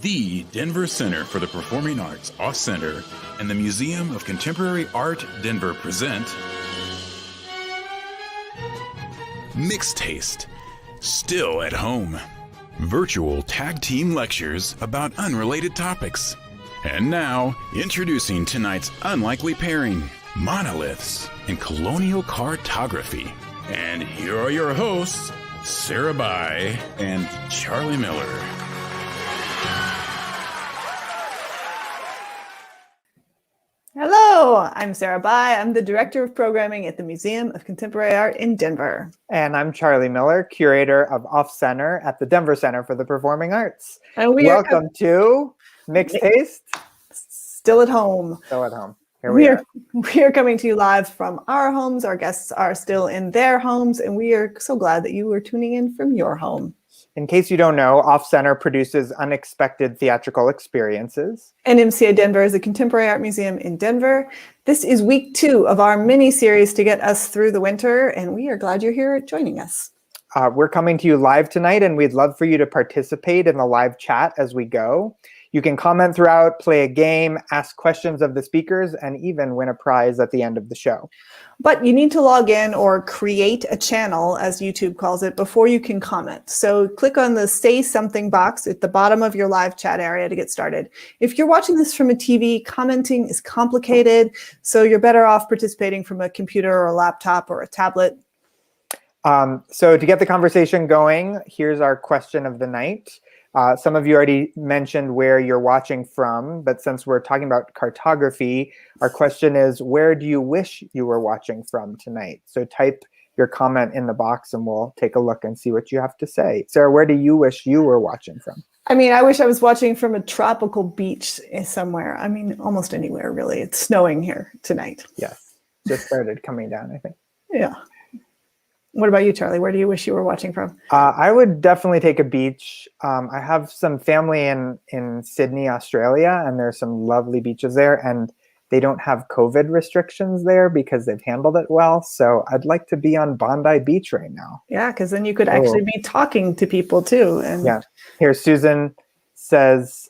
The Denver Center for the Performing Arts Off-Center and the Museum of Contemporary Art Denver present Mixed Taste, Still at Home. Virtual tag team lectures about unrelated topics. And now, introducing tonight's unlikely pairing, Monoliths and Colonial Cartography. And here are your hosts, Sarah Bai and Charlie Miller. Hello, I'm Sarah Bai. I'm the Director of Programming at the Museum of Contemporary Art in Denver. And I'm Charlie Miller, Curator of Off-Center at the Denver Center for the Performing Arts. And welcome to Mixed Taste. Still at Home. Still at Home. Here we are. We are coming to you live from our homes. Our guests are still in their homes, and we are so glad that you are tuning in from your home. In case you don't know, Off-Center produces unexpected theatrical experiences. NMCA Denver is a contemporary art museum in Denver. This is week 2 of our mini-series to get us through the winter, and we are glad you're here joining us. We're coming to you live tonight, and we'd love for you to participate in the live chat as we go. You can comment throughout, play a game, ask questions of the speakers, and even win a prize at the end of the show. But you need to log in or create a channel, as YouTube calls it, before you can comment. So click on the Say Something box at the bottom of your live chat area to get started. If you're watching this from a TV, commenting is complicated, so you're better off participating from a computer or a laptop or a tablet. So to get the conversation going, here's our question of the night. Some of you already mentioned where you're watching from, but since we're talking about cartography, our question is, where do you wish you were watching from tonight? So type your comment in the box and we'll take a look and see what you have to say. Sarah, where do you wish you were watching from? I mean, I wish I was watching from a tropical beach somewhere. I mean, almost anywhere, really. It's snowing here tonight. Yes, just started coming down, I think. Yeah. What about you, Charlie? Where do you wish you were watching from? I would definitely take a beach. I have some family in Sydney, Australia, and there's some lovely beaches there, and they don't have COVID restrictions there because they've handled it well. So I'd like to be on Bondi Beach right now. Yeah, because then you could actually be talking to people too. And yeah. Here, Susan says,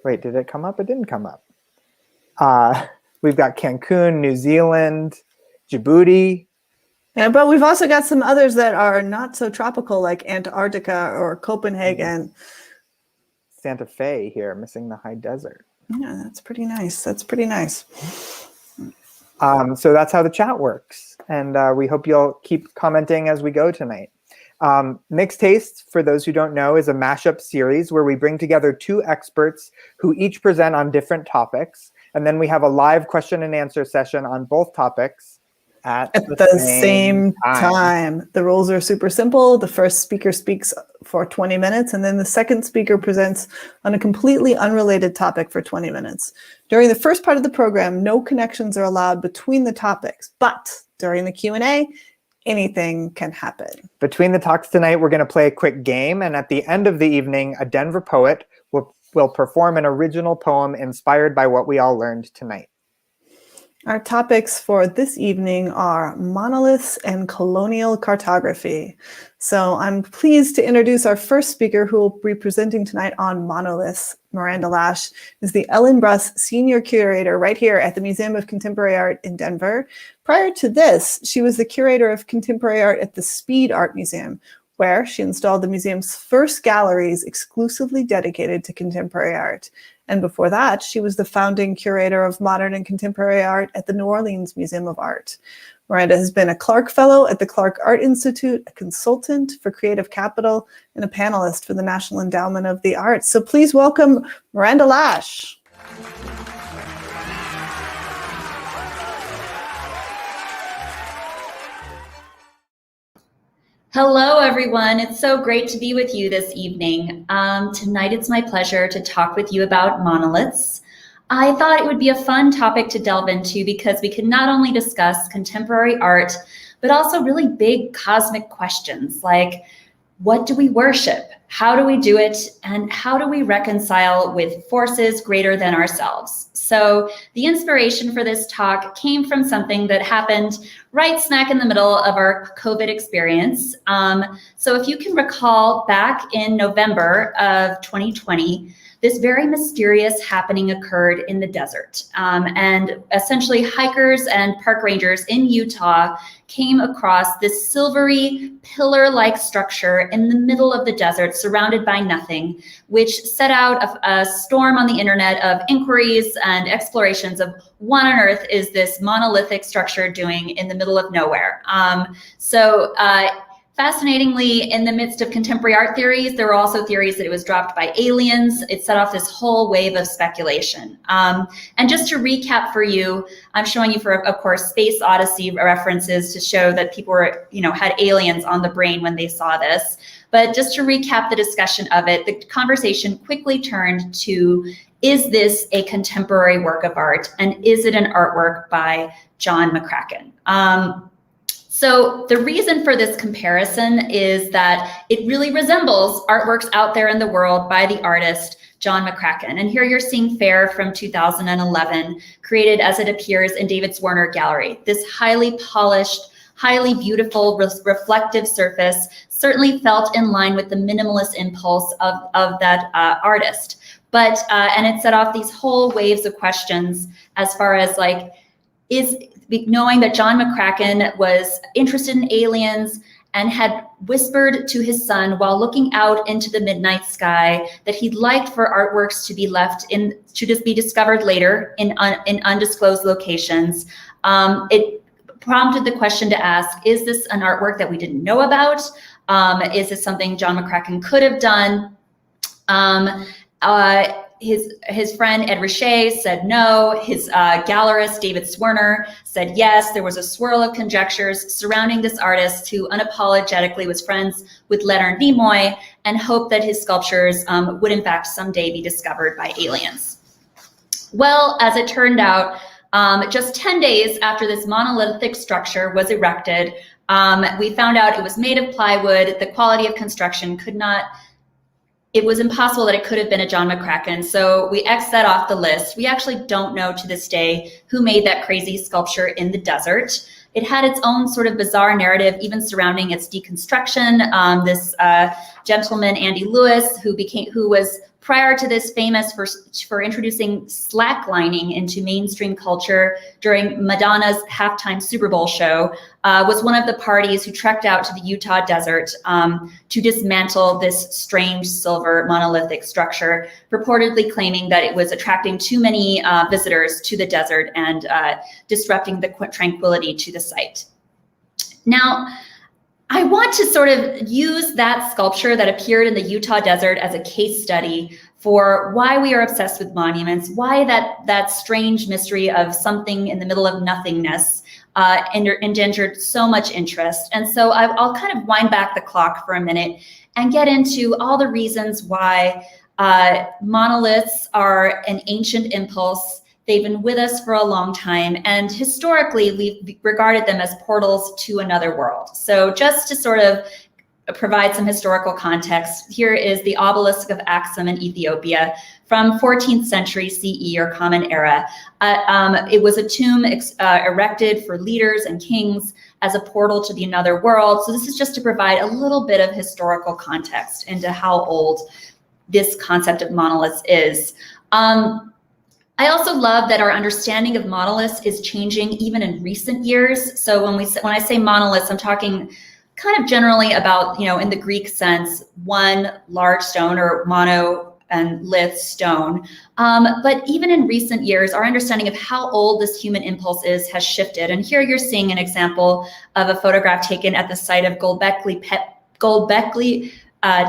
wait, did it come up? It didn't come up. We've got Cancun, New Zealand, Djibouti. Yeah, but we've also got some others that are not so tropical, like Antarctica or Copenhagen. Santa Fe here, missing the high desert. Yeah, that's pretty nice. That's pretty nice. So that's how the chat works. And we hope you'll keep commenting as we go tonight. Mixed Taste, for those who don't know, is a mashup series where we bring together 2 experts who each present on different topics. And then we have a live question and answer session on both topics. At the same time. The rules are super simple. The first speaker speaks for 20 minutes, and then the second speaker presents on a completely unrelated topic for 20 minutes. During the first part of the program, no connections are allowed between the topics, but during the Q&A, anything can happen. Between the talks tonight, we're going to play a quick game, and at the end of the evening, a Denver poet will perform an original poem inspired by what we all learned tonight. Our topics for this evening are monoliths and colonial cartography. So I'm pleased to introduce our first speaker who will be presenting tonight on monoliths. Miranda Lash is the Ellen Bruss Senior Curator right here at the Museum of Contemporary Art in Denver. Prior to this, she was the Curator of Contemporary Art at the Speed Art Museum, where she installed the museum's first galleries exclusively dedicated to contemporary art. And before that, she was the founding curator of modern and contemporary art at the New Orleans Museum of Art. Miranda has been a Clark Fellow at the Clark Art Institute, a consultant for Creative Capital, and a panelist for the National Endowment of the Arts. So please welcome Miranda Lash. Hello, everyone. It's so great to be with you this evening. Tonight, it's my pleasure to talk with you about monoliths. I thought it would be a fun topic to delve into because we can not only discuss contemporary art, but also really big cosmic questions like, what do we worship? How do we do it? And how do we reconcile with forces greater than ourselves? So the inspiration for this talk came from something that happened right smack in the middle of our COVID experience. So if you can recall, back in November of 2020, this very mysterious happening occurred in the desert. And essentially hikers and park rangers in Utah came across this silvery pillar-like structure in the middle of the desert, surrounded by nothing, which set out a storm on the internet of inquiries and explorations of what on earth is this monolithic structure doing in the middle of nowhere. Fascinatingly, in the midst of contemporary art theories, there were also theories that it was dropped by aliens. It set off this whole wave of speculation. And just to recap for you, I'm showing you, of course, Space Odyssey references to show that people were, had aliens on the brain when they saw this. But just to recap the discussion of it, the conversation quickly turned to, is this a contemporary work of art? And is it an artwork by John McCracken? So the reason for this comparison is that it really resembles artworks out there in the world by the artist John McCracken. And here you're seeing Fair from 2011, created as it appears in David Zwerner Gallery. This highly polished, highly beautiful, reflective surface certainly felt in line with the minimalist impulse of that artist. But, and it set off these whole waves of questions as far as knowing that John McCracken was interested in aliens and had whispered to his son while looking out into the midnight sky that he'd liked for artworks to be left to just be discovered later in undisclosed locations. It prompted the question to ask, is this an artwork that we didn't know about? Is this something John McCracken could have done? His friend Ed Richet said no. His gallerist David Zwerner said yes. There was a swirl of conjectures surrounding this artist who unapologetically was friends with Leonard Nimoy and hoped that his sculptures would in fact someday be discovered by aliens. Well, as it turned out, just 10 days after this monolithic structure was erected, we found out it was made of plywood. The quality of construction it was impossible that it could have been a John McCracken, so we X'd that off the list. We actually don't know to this day who made that crazy sculpture in the desert. It had its own sort of bizarre narrative, even surrounding its deconstruction. This gentleman, Andy Lewis, who was prior to this famous for introducing slacklining into mainstream culture during Madonna's halftime Super Bowl show, was one of the parties who trekked out to the Utah desert to dismantle this strange silver monolithic structure, purportedly claiming that it was attracting too many visitors to the desert and disrupting the tranquility to the site. Now, I want to sort of use that sculpture that appeared in the Utah desert as a case study for why we are obsessed with monuments, why that strange mystery of something in the middle of nothingness engendered so much interest. And so I'll kind of wind back the clock for a minute and get into all the reasons why monoliths are an ancient impulse. They've been with us for a long time, and historically we've regarded them as portals to another world. So just to sort of provide some historical context, here is the Obelisk of Aksum in Ethiopia from 14th century CE or Common Era. It was a tomb erected for leaders and kings as a portal to the another world. So this is just to provide a little bit of historical context into how old this concept of monoliths is. I also love that our understanding of monoliths is changing even in recent years. So when I say monoliths, I'm talking kind of generally about, in the Greek sense, one large stone or mono and lith stone. But even in recent years, our understanding of how old this human impulse is has shifted. And here you're seeing an example of a photograph taken at the site of Göbekli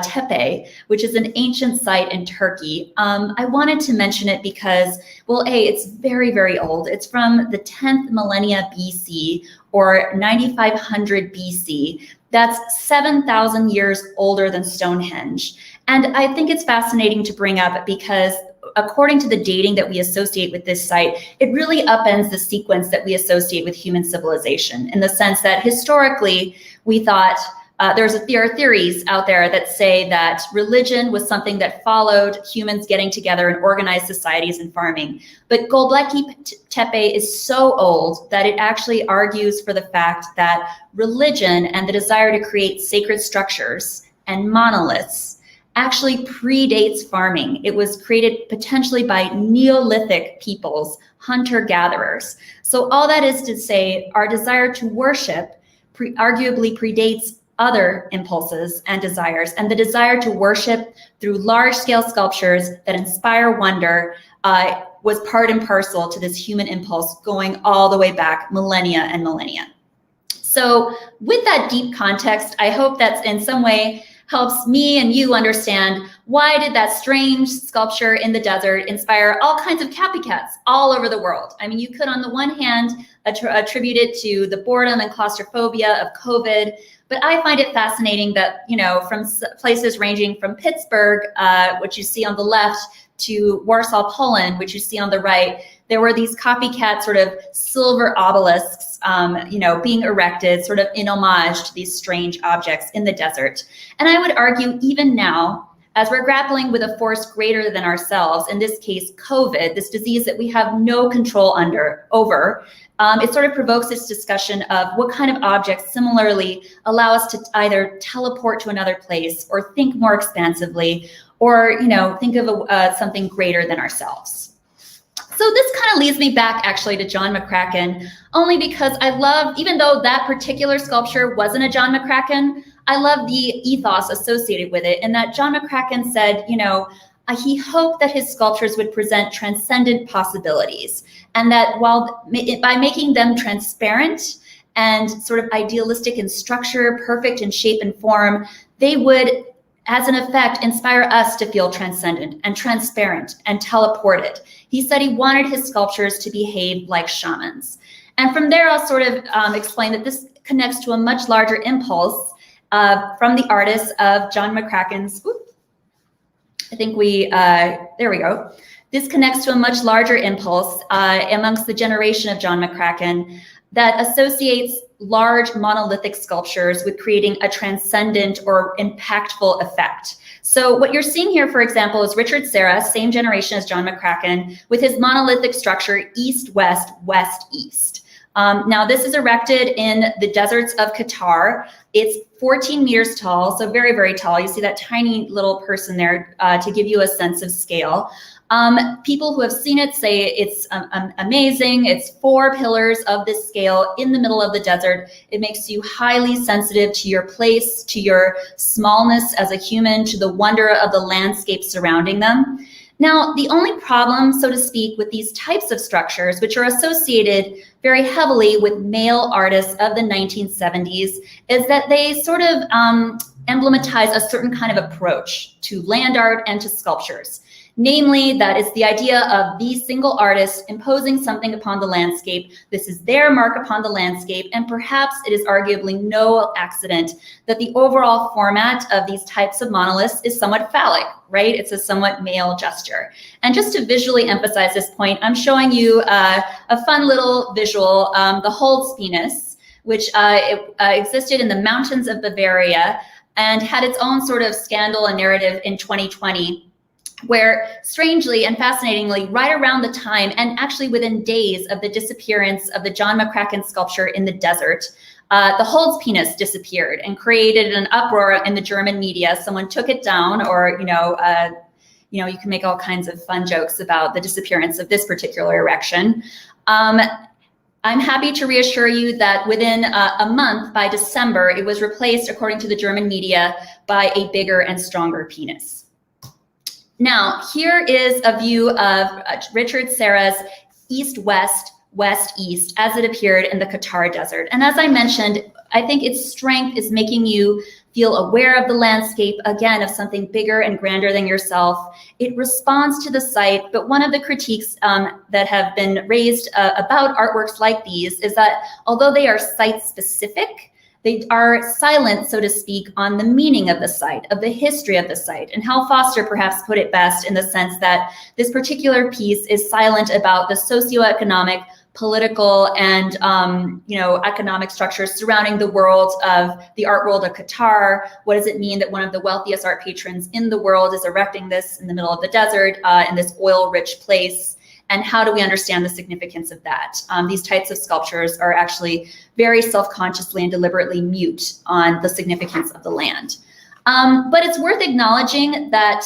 Tepe, which is an ancient site in Turkey. I wanted to mention it because, well, it's very, very old. It's from the 10th millennia BC or 9500 BC. That's 7,000 years older than Stonehenge. And I think it's fascinating to bring up because according to the dating that we associate with this site, it really upends the sequence that we associate with human civilization in the sense that historically we thought there are theories out there that say that religion was something that followed humans getting together in organized societies and farming. But Göbekli Tepe is so old that it actually argues for the fact that religion and the desire to create sacred structures and monoliths actually predates farming. It was created potentially by Neolithic peoples, hunter-gatherers. So all that is to say, our desire to worship arguably predates other impulses and desires, and the desire to worship through large-scale sculptures that inspire wonder was part and parcel to this human impulse going all the way back millennia and millennia. So with that deep context, I hope that's in some way helps me and you understand why did that strange sculpture in the desert inspire all kinds of copycats all over the world. I mean, you could on the one hand attribute it to the boredom and claustrophobia of COVID, but I find it fascinating that, you know, from places ranging from Pittsburgh, which you see on the left, to Warsaw, Poland, which you see on the right, there were these copycat sort of silver obelisks, you know, being erected sort of in homage to these strange objects in the desert. And I would argue even now, as we're grappling with a force greater than ourselves, in this case, COVID, this disease that we have no control over, it sort of provokes this discussion of what kind of objects similarly allow us to either teleport to another place or think more expansively, or, you know, think of something greater than ourselves. So this kind of leads me back actually to John McCracken, only because I love, even though that particular sculpture wasn't a John McCracken, I love the ethos associated with it, and that John McCracken said, you know, he hoped that his sculptures would present transcendent possibilities, and that by making them transparent and sort of idealistic in structure, perfect in shape and form, they would, as an effect, inspire us to feel transcendent and transparent and teleported. He said he wanted his sculptures to behave like shamans. And from there, I'll sort of explain that this connects to a much larger impulse from the artists of John McCracken's, I think there we go. This connects to a much larger impulse amongst the generation of John McCracken that associates large monolithic sculptures with creating a transcendent or impactful effect. So what you're seeing here, for example, is Richard Serra, same generation as John McCracken, with his monolithic structure east-west, west-east. Now this is erected in the deserts of Qatar. It's 14 meters tall, so very, very tall. You see that tiny little person there to give you a sense of scale. People who have seen it say it's amazing. It's 4 pillars of this scale in the middle of the desert. It makes you highly sensitive to your place, to your smallness as a human, to the wonder of the landscape surrounding them. Now, the only problem, so to speak, with these types of structures, which are associated very heavily with male artists of the 1970s, is that they sort of emblematize a certain kind of approach to land art and to sculptures. Namely, that it's the idea of these single artists imposing something upon the landscape. This is their mark upon the landscape, and perhaps it is arguably no accident that the overall format of these types of monoliths is somewhat phallic, right? It's a somewhat male gesture. And just to visually emphasize this point, I'm showing you a fun little visual, the Holz penis, which existed in the mountains of Bavaria and had its own sort of scandal and narrative in 2020. Where strangely and fascinatingly, right around the time and actually within days of the disappearance of the John McCracken sculpture in the desert, the Holz penis disappeared and created an uproar in the German media. Someone took it down, or you can make all kinds of fun jokes about the disappearance of this particular erection. I'm happy to reassure you that within a month, by December, it was replaced, according to the German media, by a bigger and stronger penis. Now, here is a view of Richard Serra's east-west, west-east, as it appeared in the Qatar desert. And as I mentioned, I think its strength is making you feel aware of the landscape, again, of something bigger and grander than yourself. It responds to the site, but one of the critiques that have been raised about artworks like these is that although they are site-specific, they are silent, so to speak, on the meaning of the site, of the history of the site. And Hal Foster perhaps put it best in the sense that this particular piece is silent about the socioeconomic, political and economic structures surrounding the world of the art world of Qatar. What does it mean that one of the wealthiest art patrons in the world is erecting this in the middle of the desert in this oil-rich place? And how do we understand the significance of that? These types of sculptures are actually very self-consciously and deliberately mute on the significance of the land. But it's worth acknowledging that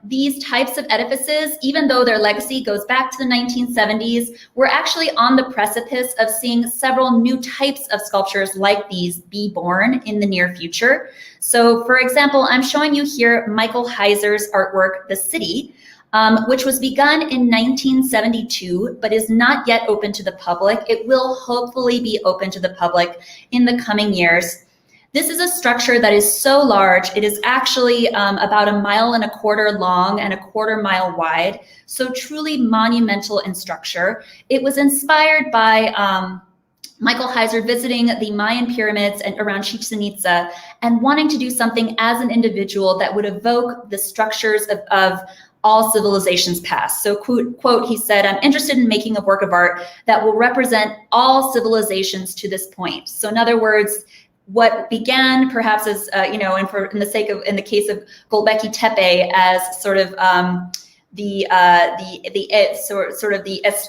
these types of edifices, even though their legacy goes back to the 1970s, we're actually on the precipice of seeing several new types of sculptures like these be born in the near future. So for example, I'm showing you here Michael Heiser's artwork, The City, which was begun in 1972, but is not yet open to the public. It will hopefully be open to the public in the coming years. This is a structure that is so large. It is actually about 1.25 miles long and 1/4 mile wide, so truly monumental in structure. It was inspired by Michael Heiser visiting the Mayan pyramids and around Chichen Itza and wanting to do something as an individual that would evoke the structures of all civilizations past. So quote, he said, "I'm interested in making a work of art that will represent all civilizations to this point." So in other words, what began perhaps as, in the case of Göbekli Tepe as sort of the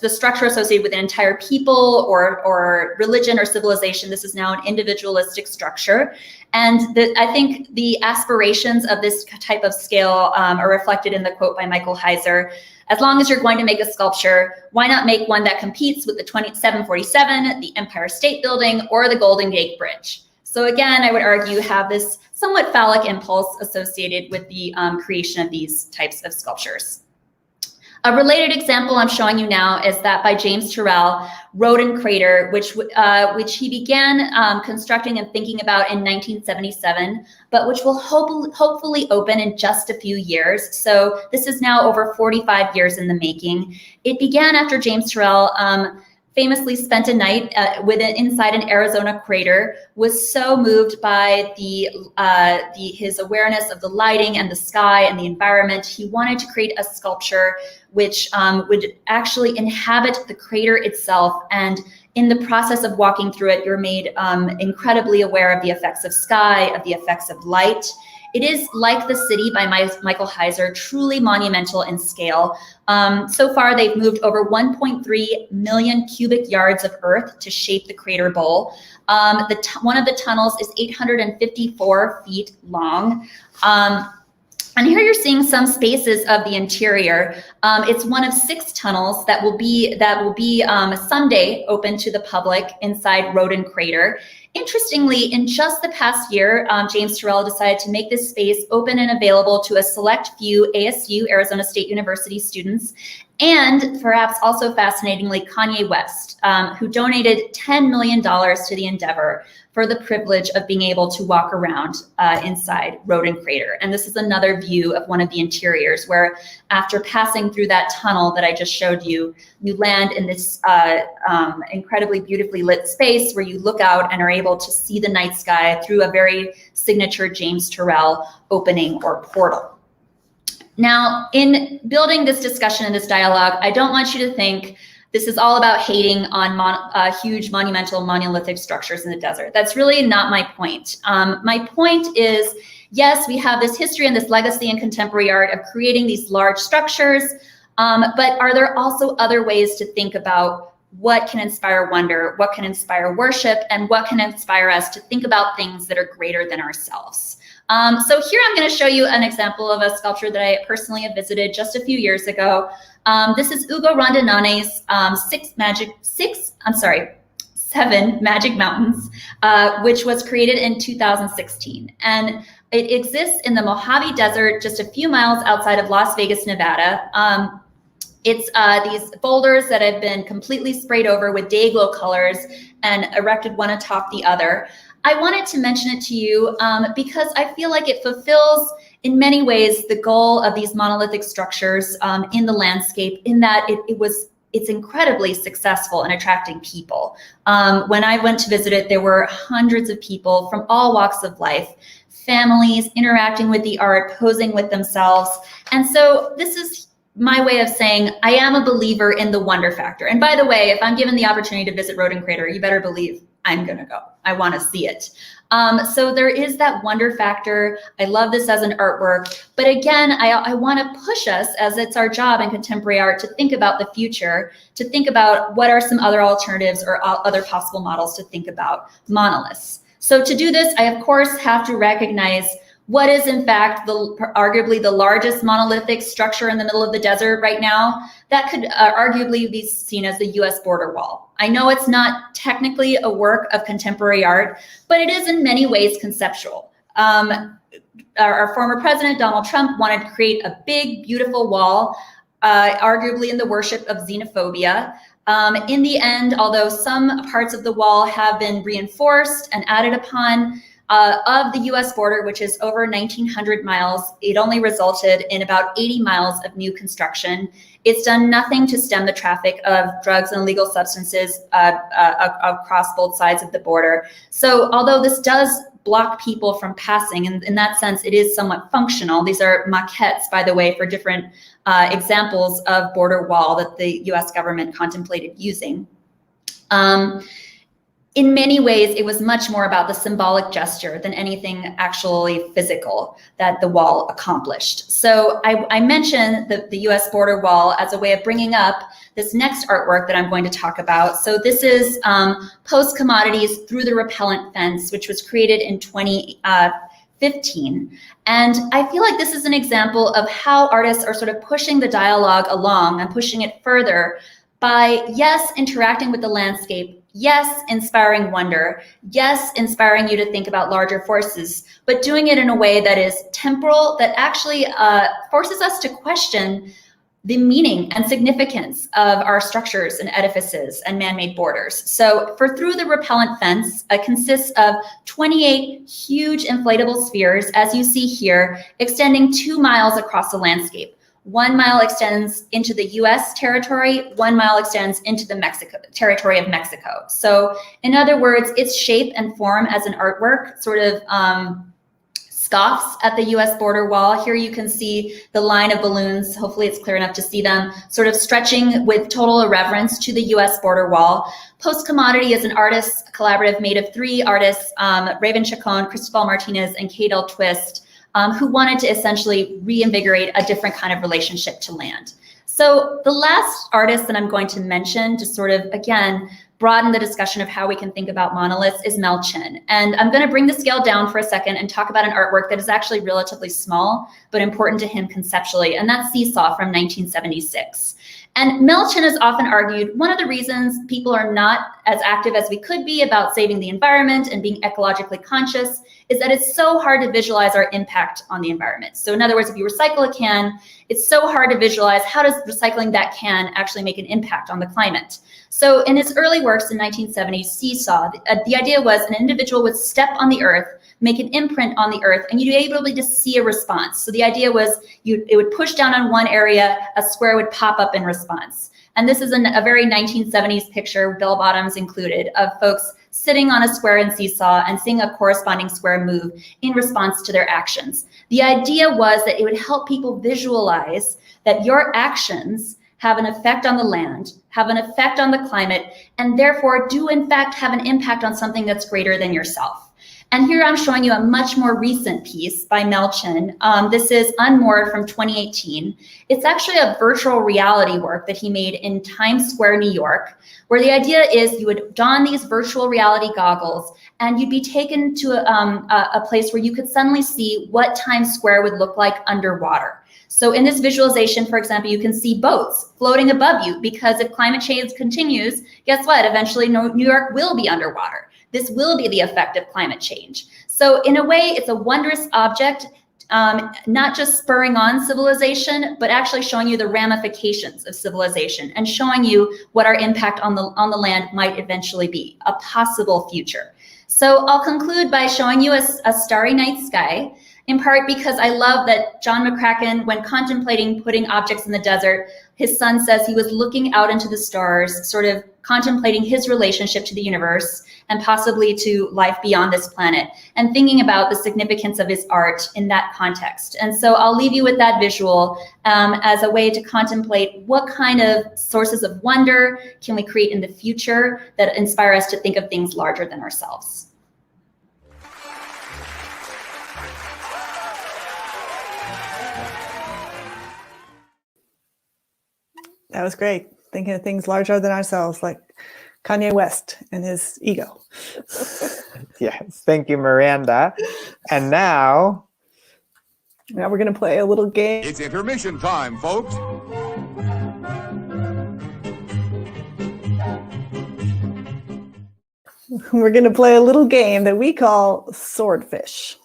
structure associated with an entire people or religion or civilization, this is now an individualistic structure. And I think the aspirations of this type of scale are reflected in the quote by Michael Heiser. As long as you're going to make a sculpture, why not make one that competes with the 747, the Empire State Building, or the Golden Gate Bridge? So again, I would argue have this somewhat phallic impulse associated with the creation of these types of sculptures. A related example I'm showing you now is that by James Terrell, Rhoden crater, which he began constructing and thinking about in 1977, but which will hopefully open in just a few years. So this is now over 45 years in the making. It began after James Terrell famously spent a night inside an Arizona crater, was so moved by his awareness of the lighting and the sky and the environment. He wanted to create a sculpture which would actually inhabit the crater itself. And in the process of walking through it, you're made incredibly aware of the effects of sky, of the effects of light. It is like The City by Michael Heiser, truly monumental in scale. So far, they've moved over 1.3 million cubic yards of earth to shape the crater bowl. One of the tunnels is 854 feet long. And here you're seeing some spaces of the interior. It's one of 6 tunnels that will be Sunday open to the public inside Rhoden crater. Interestingly, in just the past year, James Terrell decided to make this space open and available to a select few ASU, Arizona State University students, and perhaps also fascinatingly, Kanye West, who donated $10 million to the endeavor for the privilege of being able to walk around inside Rhoden crater. And this is another view of one of the interiors where after passing through that tunnel that I just showed you, you land in this incredibly beautifully lit space where you look out and are able to see the night sky through a very signature James Terrell opening or portal. Now, in building this discussion and this dialogue, I don't want you to think this is all about hating on huge monumental monolithic structures in the desert. That's really not my point. My point is, yes, we have this history and this legacy in contemporary art of creating these large structures, but are there also other ways to think about what can inspire wonder, what can inspire worship, and what can inspire us to think about things that are greater than ourselves? So here I'm going to show you an example of a sculpture that I personally have visited just a few years ago. This is Ugo Rondinane's 7 Magic Mountains, which was created in 2016. And it exists in the Mojave Desert, just a few miles outside of Las Vegas, Nevada. It's these boulders that have been completely sprayed over with day glow colors and erected one atop the other. I wanted to mention it to you because I feel like it fulfills in many ways the goal of these monolithic structures in the landscape, in that it's incredibly successful in attracting people. When I went to visit it, there were hundreds of people from all walks of life, families interacting with the art, posing with themselves. And so this is my way of saying I am a believer in the wonder factor. And by the way, if I'm given the opportunity to visit Rhoden Crater, you better believe I'm going to go. I want to see it. So there is that wonder factor. I love this as an artwork. But again, I want to push us, as it's our job in contemporary art, to think about the future, to think about what are some other alternatives or other possible models to think about monoliths. So to do this, I, of course, have to recognize what is, in fact, arguably the largest monolithic structure in the middle of the desert right now. That could arguably be seen as the US border wall. I know it's not technically a work of contemporary art, but it is in many ways conceptual. Our former president, Donald Trump, wanted to create a big, beautiful wall, arguably in the worship of xenophobia. In the end, although some parts of the wall have been reinforced and added upon, of the US border, which is over 1,900 miles, it only resulted in about 80 miles of new construction. It's done nothing to stem the traffic of drugs and illegal substances across both sides of the border. So although this does block people from passing, and in that sense, it is somewhat functional. These are maquettes, by the way, for different examples of border wall that the US government contemplated using. In many ways, it was much more about the symbolic gesture than anything actually physical that the wall accomplished. So I mentioned the US border wall as a way of bringing up this next artwork that I'm going to talk about. So this is Post-Commodities Through the Repellent Fence, which was created in 2015. And I feel like this is an example of how artists are sort of pushing the dialogue along and pushing it further by, yes, interacting with the landscape, yes, inspiring wonder, yes, inspiring you to think about larger forces, but doing it in a way that is temporal, that actually forces us to question the meaning and significance of our structures and edifices and man-made borders. So for Through the Repellent Fence, it consists of 28 huge inflatable spheres, as you see here, extending 2 miles across the landscape. 1 mile extends into the US territory, 1 mile extends into the territory of Mexico. So in other words, its shape and form as an artwork sort of scoffs at the US border wall. Here you can see the line of balloons, hopefully it's clear enough to see them, sort of stretching with total irreverence to the US border wall. Post-Commodity is an artist collaborative made of 3 artists, Raven Chacon, Cristobal Martinez, and Cadel Twist, who wanted to essentially reinvigorate a different kind of relationship to land. So the last artist that I'm going to mention to sort of, again, broaden the discussion of how we can think about monoliths is Mel Chin. And I'm going to bring the scale down for a second and talk about an artwork that is actually relatively small, but important to him conceptually, and that's Seesaw from 1976. And Mel Chin has often argued one of the reasons people are not as active as we could be about saving the environment and being ecologically conscious is that it's so hard to visualize our impact on the environment. So in other words, if you recycle a can, it's so hard to visualize how does recycling that can actually make an impact on the climate. So in his early works in 1970s, Seesaw, the idea was an individual would step on the earth, make an imprint on the earth, and you'd be able to see a response. So the idea was it would push down on one area, a square would pop up in response. And this is a very 1970s picture, bell bottoms included, of folks sitting on a square in Seesaw and seeing a corresponding square move in response to their actions. The idea was that it would help people visualize that your actions have an effect on the land, have an effect on the climate, and therefore do in fact have an impact on something that's greater than yourself. And here I'm showing you a much more recent piece by Mel Chin. This is Unmoored from 2018. It's actually a virtual reality work that he made in Times Square, New York, where the idea is you would don these virtual reality goggles and you'd be taken to a place where you could suddenly see what Times Square would look like underwater. So in this visualization, for example, you can see boats floating above you because if climate change continues, guess what? Eventually New York will be underwater. This will be the effect of climate change. So in a way, it's a wondrous object, not just spurring on civilization, but actually showing you the ramifications of civilization and showing you what our impact on the land might eventually be, a possible future. So I'll conclude by showing you a starry night sky, in part because I love that John McCracken, when contemplating putting objects in the desert, his son says he was looking out into the stars, sort of contemplating his relationship to the universe and possibly to life beyond this planet, and thinking about the significance of his art in that context. And so I'll leave you with that visual as a way to contemplate what kind of sources of wonder can we create in the future that inspire us to think of things larger than ourselves. That was great. Thinking of things larger than ourselves, like Kanye West and his ego. Yes, thank you, Miranda. And now we're going to play a little game. It's intermission time, folks. We're going to play a little game that we call Swordfish.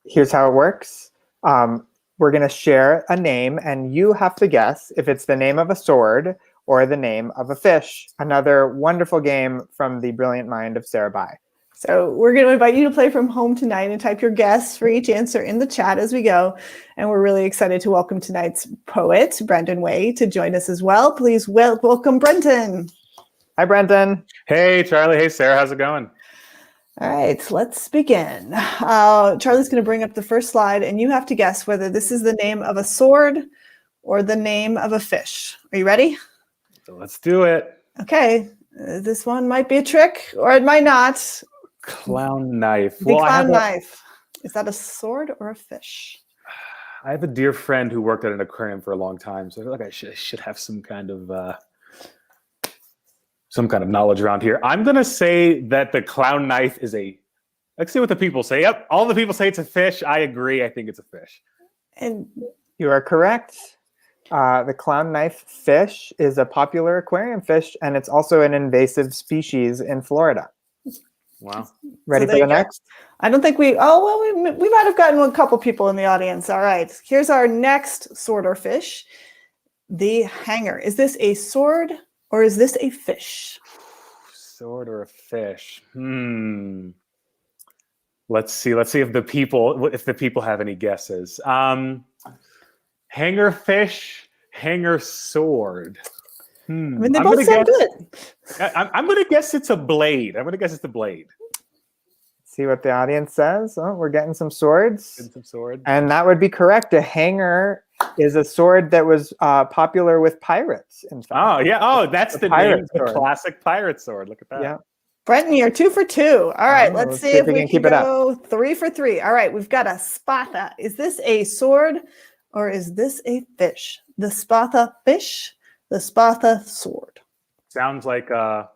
here's how it works. We're going to share a name, and you have to guess if it's the name of a sword or the name of a fish. Another wonderful game from the brilliant mind of Sarah Bai. So we're going to invite you to play from home tonight and type your guess for each answer in the chat as we go. And we're really excited to welcome tonight's poet, Brenton Weyi, to join us as well. Please welcome Brenton. Hi, Brenton. Hey, Charlie. Hey, Sarah. How's it going? All right, let's begin. Charlie's going to bring up the first slide, and you have to guess whether this is the name of a sword or the name of a fish. Are you ready? So let's do it. Okay, this one might be a trick, or it might not. Clown knife. The clown knife. Is that a sword or a fish? I have a dear friend who worked at an aquarium for a long time, so I feel like I should have some kind of knowledge around here. I'm gonna say that the clown knife is let's see what the people say. Yep, all the people say it's a fish. I agree. I think it's a fish. And you are correct. The clown knife fish is a popular aquarium fish, and it's also an invasive species in Florida. Wow. Ready for the next? I don't think we might have gotten a couple people in the audience. All right, here's our next sword or fish. The hanger. Is this a sword or is this a fish? Sword or a fish? Let's see if the people have any guesses. Hanger fish, hanger sword. I mean, they both sound good. I'm going to guess it's a blade. I'm going to guess it's the blade. See what the audience says. Oh, we're getting some swords. Getting some sword. And that would be correct. A hanger is a sword that was popular with pirates, in fact. Oh, yeah. Oh, that's the name, the sword. Classic pirate sword. Look at that. Yeah. Brenton, you're 2 for 2. All right, let's see if we can keep it up. go 3 for 3. All right, we've got a spatha. Is this a sword or is this a fish? The spatha fish, the spatha sword. Sounds like a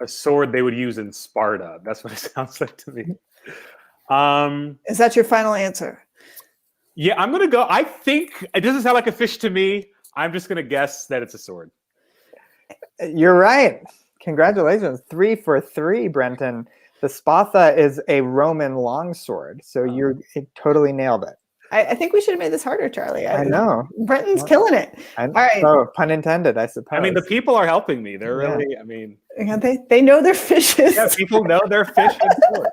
sword they would use in Sparta. That's what it sounds like to me. Is that your final answer? Yeah, I'm going to go. I think it doesn't sound like a fish to me. I'm just going to guess that it's a sword. You're right. Congratulations. 3 for 3, Brenton. The spatha is a Roman longsword. So you totally nailed it. I think we should have made this harder, Charlie. I know. Brenton's killing it. All right. So, pun intended, I suppose. I mean, the people are helping me. They're really, I mean. Yeah, they know their fishes. Yeah, people know their fish and swords.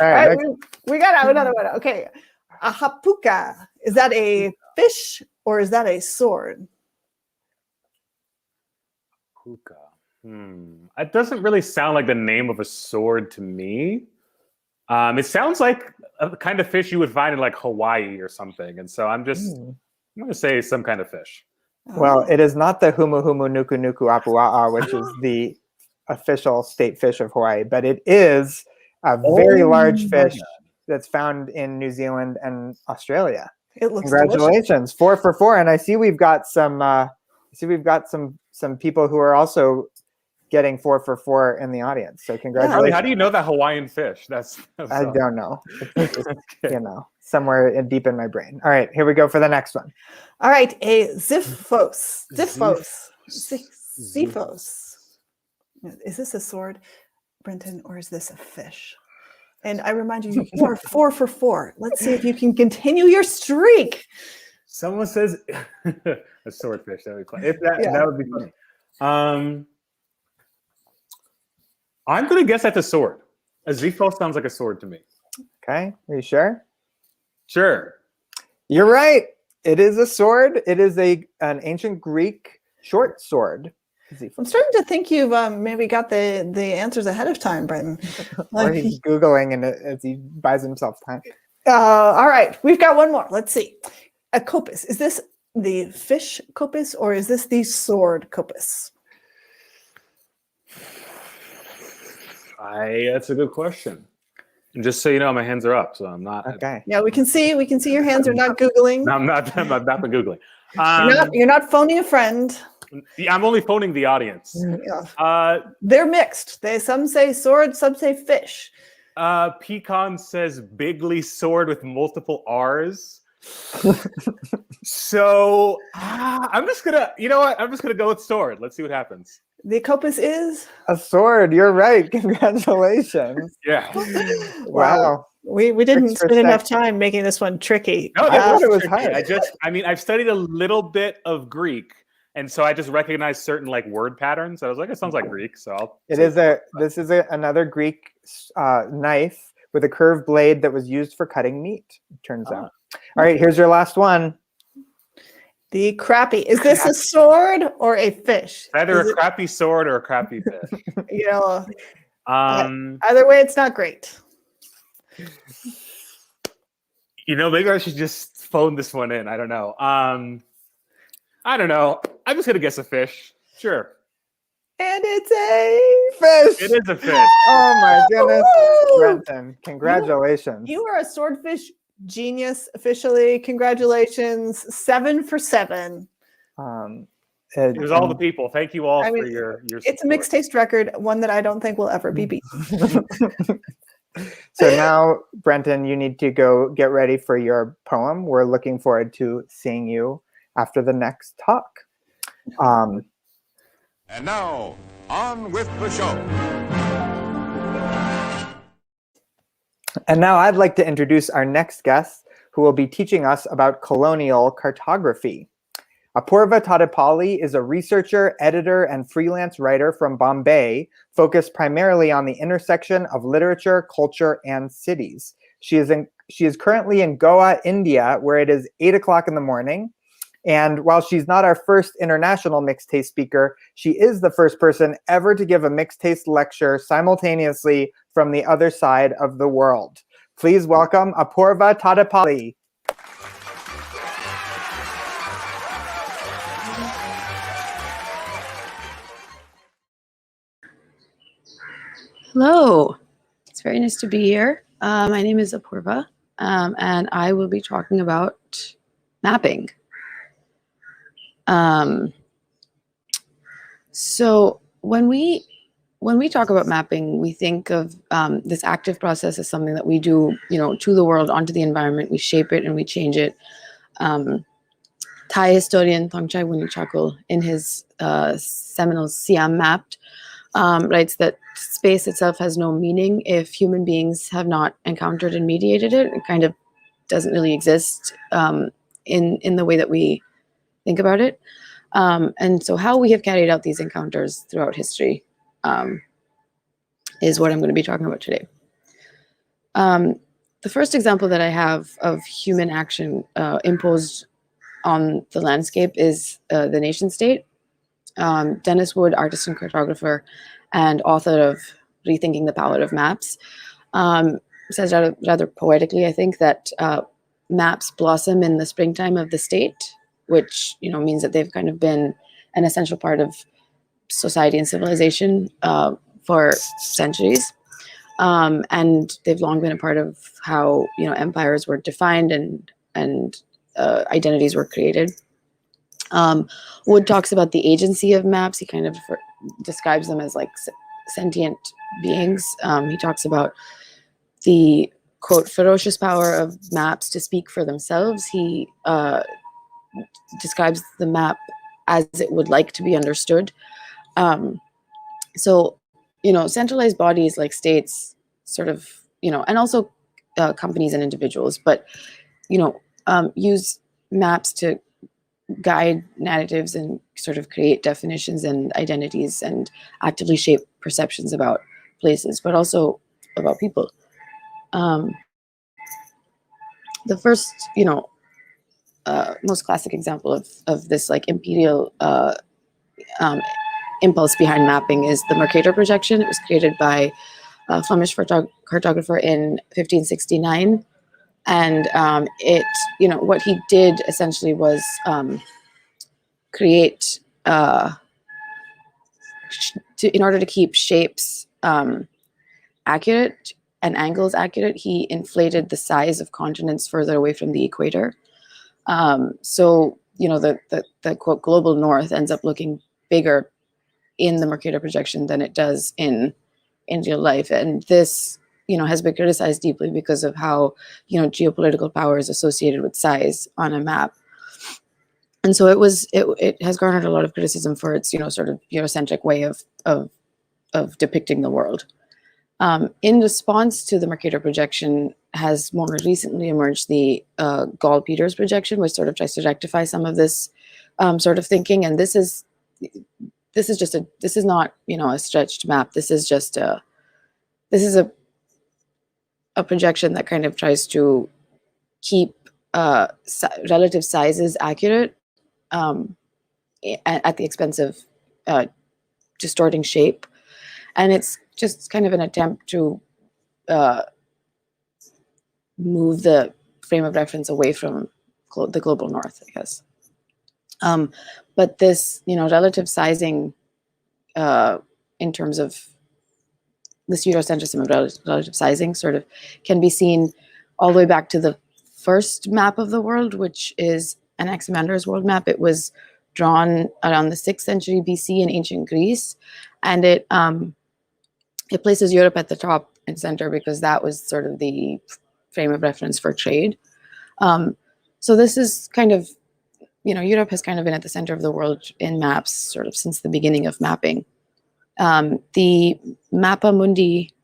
All right. We got another one. Okay. A hapuka. Is that a fish or is that a sword? Hookah. It doesn't really sound like the name of a sword to me. It sounds like a kind of fish you would find in like Hawaii or something. And so I'm going to say some kind of fish. Well, it is not the humu humu nuku nuku apua'a, which is the official state fish of Hawaii, but it is a very large fish that's found in New Zealand and Australia. It looks Congratulations, delicious. 4 for 4, and I see we've got some people who are also getting 4 for 4 in the audience. So congratulations. Charlie, how do you know that Hawaiian fish? I don't know. Somewhere deep in my brain. All right, here we go for the next one. All right, a Xiphos. Xiphos. Is this a sword, Brenton, or is this a fish? And I remind you, you are 4 for 4. Let's see if you can continue your streak. Someone says a swordfish. That would be funny. That would be funny. I'm going to guess that's a sword. A Xiphos sounds like a sword to me. Okay, are you sure? Sure. You're right. It is a sword. It is an ancient Greek short sword. I'm starting to think you've maybe got the answers ahead of time, Brenton. Or he's Googling and as he buys himself time. All right, we've got one more. Let's see. A copis. Is this the fish copis or is this the sword copis? That's a good question. And just so you know, my hands are up, so I'm not. Okay. Yeah, we can see your hands are not Googling. No, I'm not been Googling. You're not phoning a friend. Yeah, I'm only phoning the audience. Yeah. They're mixed. Some say sword, some say fish. Pecan says bigly sword with multiple R's. So I'm just gonna, you know what? I'm just gonna go with sword. Let's see what happens. The copis is a sword. You're right. Congratulations. Yeah. Wow. We didn't spend enough time making this one tricky. No, it was hard. I've studied a little bit of Greek, and so I just recognized certain like word patterns. I was like, it sounds like Greek, so this is another Greek knife with a curved blade that was used for cutting meat. It turns out. All right, here's your last one. The crappie. Is this a sword or a fish? Either a crappy sword or a crappy fish. You know, either way, it's not great. You know, maybe I should just phone this one in. I don't know. I don't know. I'm just gonna guess a fish. Sure. And it's a fish. It is a fish. Oh my goodness, Brenton! Congratulations. You are a swordfish genius officially. Congratulations, 7 for 7. It was all the people. Thank you all for your support. It's a mixed taste record, one that I don't think will ever be beaten. So now, Brenton, you need to go get ready for your poem. We're looking forward to seeing you after the next talk. And now, on with the show. And now I'd like to introduce our next guest, who will be teaching us about colonial cartography. Apoorva Tadepalli is a researcher, editor, and freelance writer from Bombay, focused primarily on the intersection of literature, culture, and cities. She is currently in Goa, India, where it is 8 o'clock in the morning. And while she's not our first international mixed taste speaker, she is the first person ever to give a mixed taste lecture simultaneously from the other side of the world. Please welcome Apoorva Tadepalli. Hello, it's very nice to be here. My name is Apoorva, and I will be talking about mapping. So when we talk about mapping, we think of this active process as something that we do, to the world, onto the environment. We shape it and we change it. Thai historian Thongchai Wunichakul, in his seminal Siam Mapped, writes that space itself has no meaning if human beings have not encountered and mediated it. It kind of doesn't really exist in the way that we think about it. And so how we have carried out these encounters throughout history is what I'm going to be talking about today. The first example that I have of human action imposed on the landscape is the nation state. Dennis Wood, artist and cartographer and author of Rethinking the Power of Maps, says rather poetically, I think, that maps blossom in the springtime of the state, which means that they've kind of been an essential part of society and civilization for centuries, and they've long been a part of how empires were defined and identities were created. Wood talks about the agency of maps. He kind of describes them as like sentient beings. He talks about the, quote, ferocious power of maps to speak for themselves. He describes the map as it would like to be understood. So, centralized bodies like states sort of, and also companies and individuals, but, use maps to guide narratives and sort of create definitions and identities and actively shape perceptions about places, but also about people. The first, most classic example of this like imperial impulse behind mapping is the Mercator projection. It was created by a Flemish cartographer in 1569. And what he did essentially was create, in order to keep shapes accurate and angles accurate, he inflated the size of continents further away from the equator. So, the quote global north ends up looking bigger in the Mercator projection than it does in real life. And this, has been criticized deeply because of how, geopolitical power is associated with size on a map. And so it has garnered a lot of criticism for its, sort of Eurocentric way of depicting the world. In response to the Mercator projection has more recently emerged the Gall-Peters projection, which sort of tries to rectify some of this sort of thinking. And this is not, a stretched map. This is a projection that kind of tries to keep relative sizes accurate at the expense of distorting shape. And it's just kind of an attempt to move the frame of reference away from the global north, I guess. But this, relative sizing in terms of this Eurocentrism of relative sizing sort of can be seen all the way back to the first map of the world, which is Anaximander's world map. It was drawn around the 6th century BC in ancient Greece, and it places Europe at the top and center because that was sort of the frame of reference for trade. So this is kind of, Europe has kind of been at the center of the world in maps sort of since the beginning of mapping. The Mappa Mundi,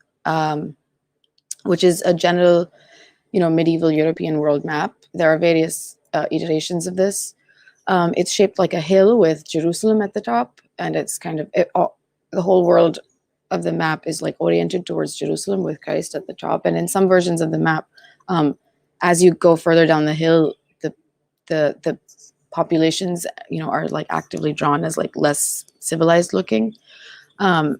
which is a general, medieval European world map. There are various iterations of this. It's shaped like a hill with Jerusalem at the top, and it's kind of the whole world of the map is like oriented towards Jerusalem with Christ at the top. And in some versions of the map, as you go further down the hill, the populations, are like actively drawn as like less civilized looking. So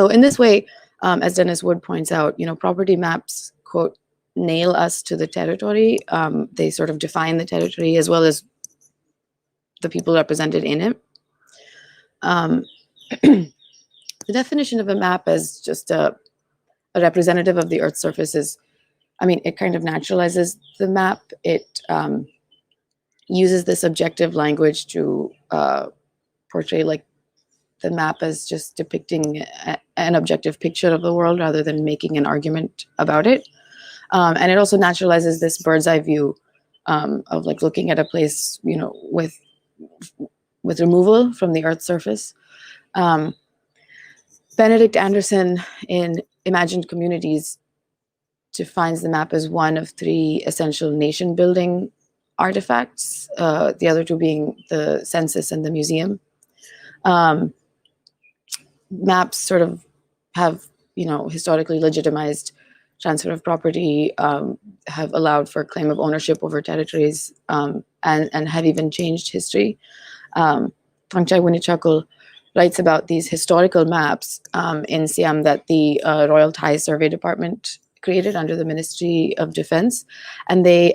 in this way, as Dennis Wood points out, property maps, quote, nail us to the territory. They sort of define the territory as well as the people represented in it. The definition of a map as just a representative of the Earth's surface is, it kind of naturalizes the map. It uses this objective language to portray like the map as just depicting an objective picture of the world rather than making an argument about it. And it also naturalizes this bird's eye view of like looking at a place, with removal from the Earth's surface. Benedict Anderson in Imagined Communities defines the map as one of 3 essential nation building artifacts, the other 2 being the census and the museum. Maps sort of have, historically legitimized transfer of property, have allowed for claim of ownership over territories, and have even changed history. Thangchai Winichakul writes about these historical maps in Siam that the Royal Thai Survey Department created under the Ministry of Defense, and they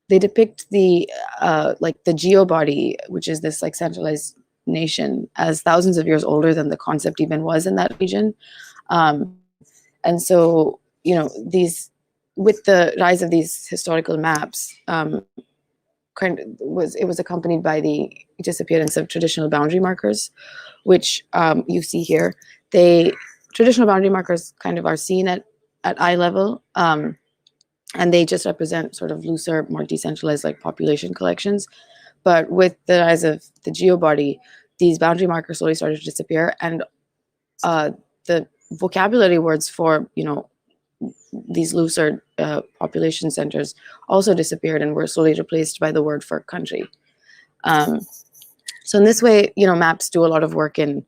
depict the the geobody, which is this like centralized nation, as thousands of years older than the concept even was in that region. And so, with the rise of these historical maps, it was accompanied by the disappearance of traditional boundary markers, which you see here. Traditional boundary markers kind of are seen at eye level, and they just represent sort of looser, more decentralized like population collections. But with the rise of the geobody, these boundary markers slowly started to disappear, and the vocabulary words for these looser population centers also disappeared and were slowly replaced by the word for country. So in this way, maps do a lot of work in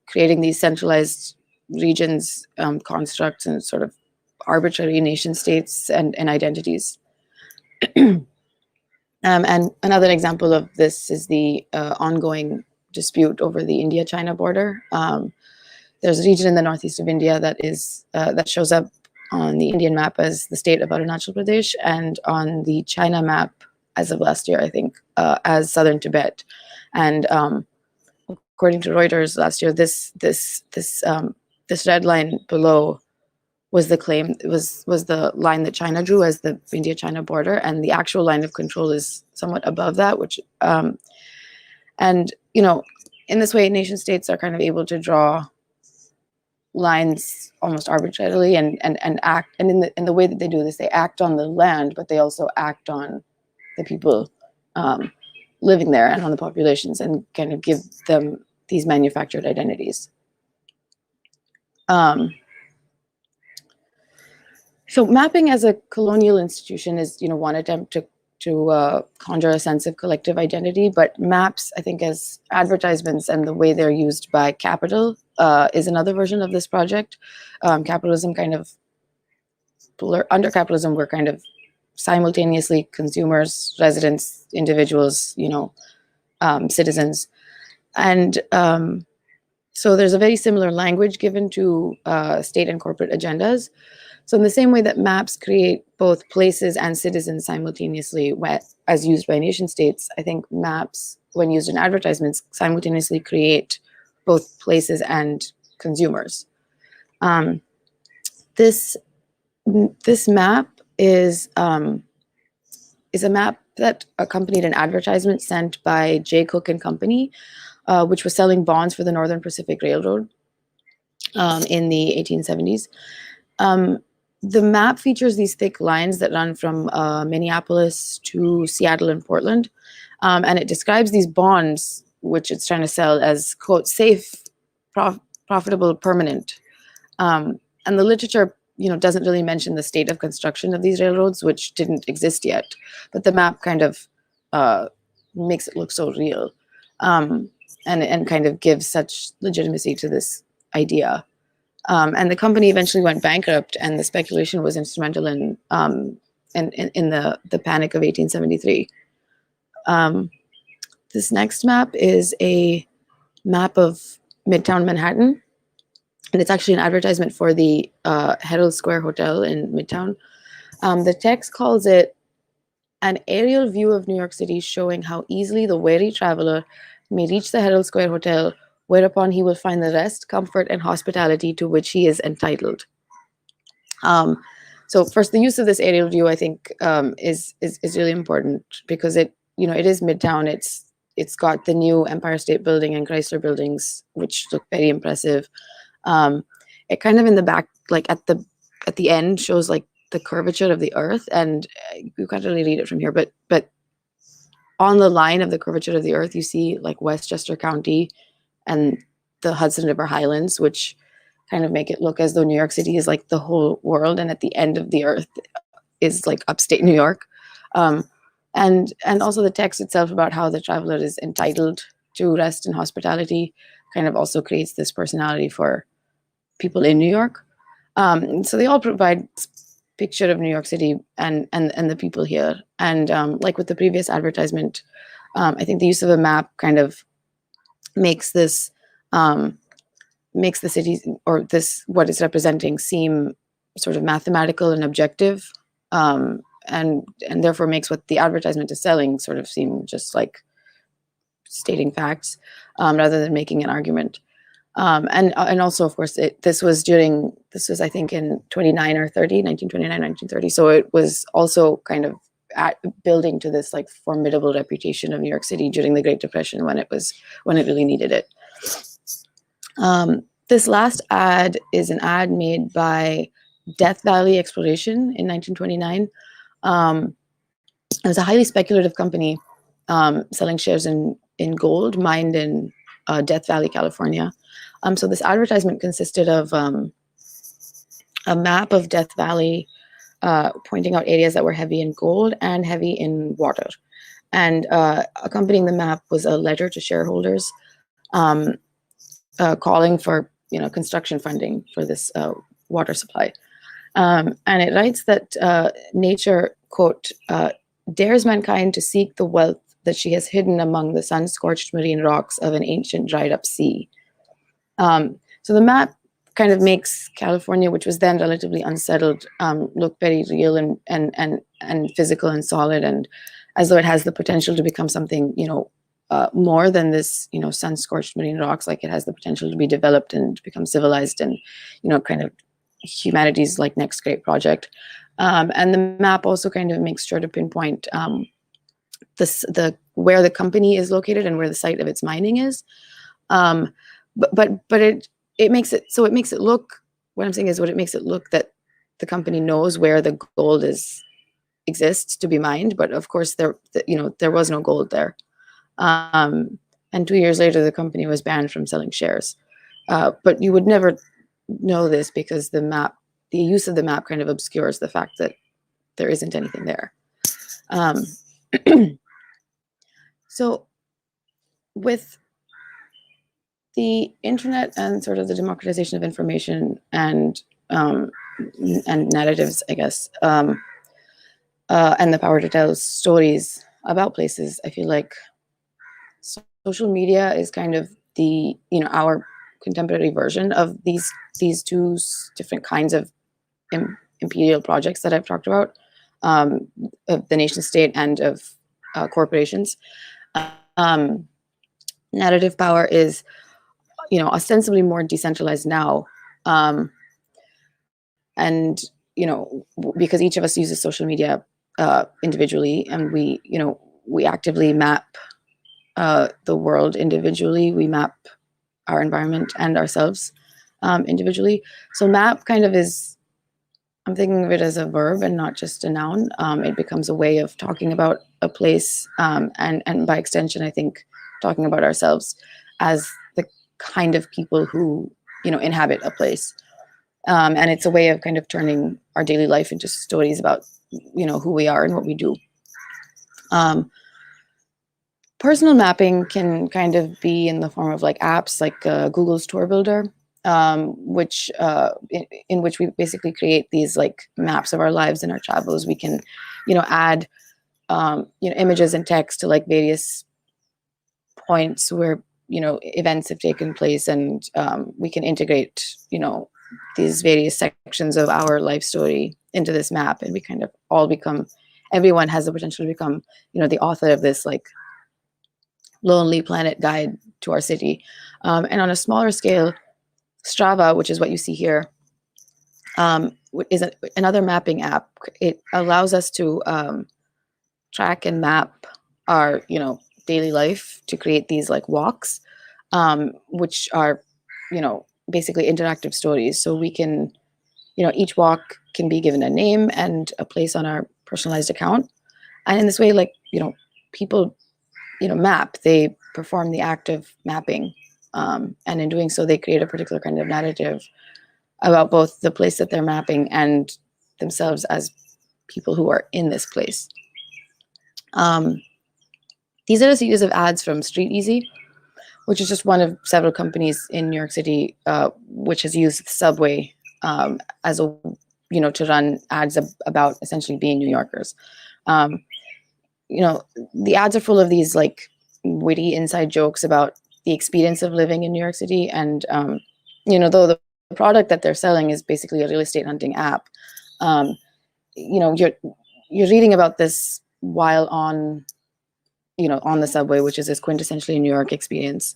creating these centralized regions, constructs, and sort of arbitrary nation states and identities. And another example of this is the ongoing dispute over the India-China border. There's a region in the northeast of India that shows up on the Indian map as the state of Arunachal Pradesh, and on the China map as of last year, I think, as southern Tibet. And according to Reuters last year, this red line below was the claim, was the line that China drew as the India-China border, and the actual line of control is somewhat above that, which and you know, in this way, nation states are kind of able to draw lines almost arbitrarily and act, and in the way that they do this, they act on the land, but they also act on the people living there and on the populations, and kind of give them these manufactured identities. So mapping as a colonial institution is, one attempt to conjure a sense of collective identity, but maps, I think, as advertisements and the way they're used by capital is another version of this project. Capitalism kind of, under capitalism, we're kind of simultaneously consumers, residents, individuals, citizens. And so there's a very similar language given to state and corporate agendas. So in the same way that maps create both places and citizens simultaneously as used by nation states, I think maps, when used in advertisements, simultaneously create both places and consumers. This map is a map that accompanied an advertisement sent by J. Cook and Company, which was selling bonds for the Northern Pacific Railroad in the 1870s. The map features these thick lines that run from Minneapolis to Seattle and Portland, and it describes these bonds, which it's trying to sell, as, quote, safe, profitable, permanent. And the literature, doesn't really mention the state of construction of these railroads, which didn't exist yet, but the map kind of makes it look so real, and kind of gives such legitimacy to this idea. And the company eventually went bankrupt, and the speculation was instrumental in the panic of 1873. This next map is a map of Midtown Manhattan, and it's actually an advertisement for the Herald Square Hotel in Midtown. The text calls it an aerial view of New York City, showing how easily the weary traveler may reach the Herald Square Hotel, whereupon he will find the rest, comfort, and hospitality to which he is entitled. So first, the use of this aerial view, I think, is really important, because it is Midtown. It's got the new Empire State Building and Chrysler buildings, which look very impressive. It kind of in the back, like at the end, shows like the curvature of the earth, and you can't really read it from here, but on the line of the curvature of the earth, you see like Westchester County and the Hudson River Highlands, which kind of make it look as though New York City is like the whole world, and at the end of the earth is like upstate New York. And also the text itself about how the traveler is entitled to rest and hospitality kind of also creates this personality for people in New York. So they all provide picture of New York City and the people here. And like with the previous advertisement, I think the use of a map kind of makes the city, or this, what it's representing, seem sort of mathematical and objective, and therefore makes what the advertisement is selling sort of seem just like stating facts, rather than making an argument. And also, of course, this was I think in 1929, 1930. So it was also kind of building to this like formidable reputation of New York City during the Great Depression, when it really needed it. This last ad is an ad made by Death Valley Exploration in 1929. It was a highly speculative company selling shares in gold mined in Death Valley, California. So this advertisement consisted of a map of Death Valley, pointing out areas that were heavy in gold and heavy in water. And accompanying the map was a letter to shareholders calling for construction funding for this water supply. And it writes that nature, quote, dares mankind to seek the wealth that she has hidden among the sun-scorched marine rocks of an ancient dried-up sea. So the map kind of makes California, which was then relatively unsettled, look very real and physical and solid, and as though it has the potential to become something, more than this, sun-scorched marine rocks. Like it has the potential to be developed and become civilized, and kind of humanity's like next great project. And the map also kind of makes sure to pinpoint where the company is located and where the site of its mining is. But it makes it look, what I'm saying is, what it makes it look that the company knows where the gold exists to be mined, but of course there was no gold there. And 2 years later, the company was banned from selling shares. But you would never know this because the use of the map kind of obscures the fact that there isn't anything there. So with the internet and sort of the democratization of information and narratives, I guess, and the power to tell stories about places, I feel like social media is kind of the, our contemporary version of these two different kinds of imperial projects that I've talked about, of the nation state and of corporations. Narrative power is, ostensibly more decentralized now. And, because each of us uses social media individually, and we actively map the world individually. We map our environment and ourselves individually. So map kind of is, I'm thinking of it as a verb and not just a noun. It becomes a way of talking about a place, and by extension, I think, talking about ourselves as the kind of people who, inhabit a place. And it's a way of kind of turning our daily life into stories about, who we are and what we do. Personal mapping can kind of be in the form of like apps like Google's Tour Builder, which in which we basically create these like maps of our lives and our travels. We can, add, images and text to like various points where, events have taken place, and we can integrate, these various sections of our life story into this map, and we kind of all become, everyone has the potential to become, the author of this like lonely planet guide to our city. And on a smaller scale, Strava, which is what you see here, is another mapping app. It allows us to track and map our, daily life, to create these like walks, which are, basically interactive stories. So we can, each walk can be given a name and a place on our personalized account. And in this way, like, people, map, they perform the act of mapping. And in doing so, they create a particular kind of narrative about both the place that they're mapping and themselves as people who are in this place. These are a series of ads from Street Easy, which is just one of several companies in New York City, which has used the subway as a, to run ads about essentially being New Yorkers. The ads are full of these like witty inside jokes about the experience of living in New York City. And, though the product that they're selling is basically a real estate hunting app, you're reading about this while on the subway, which is this quintessentially New York experience.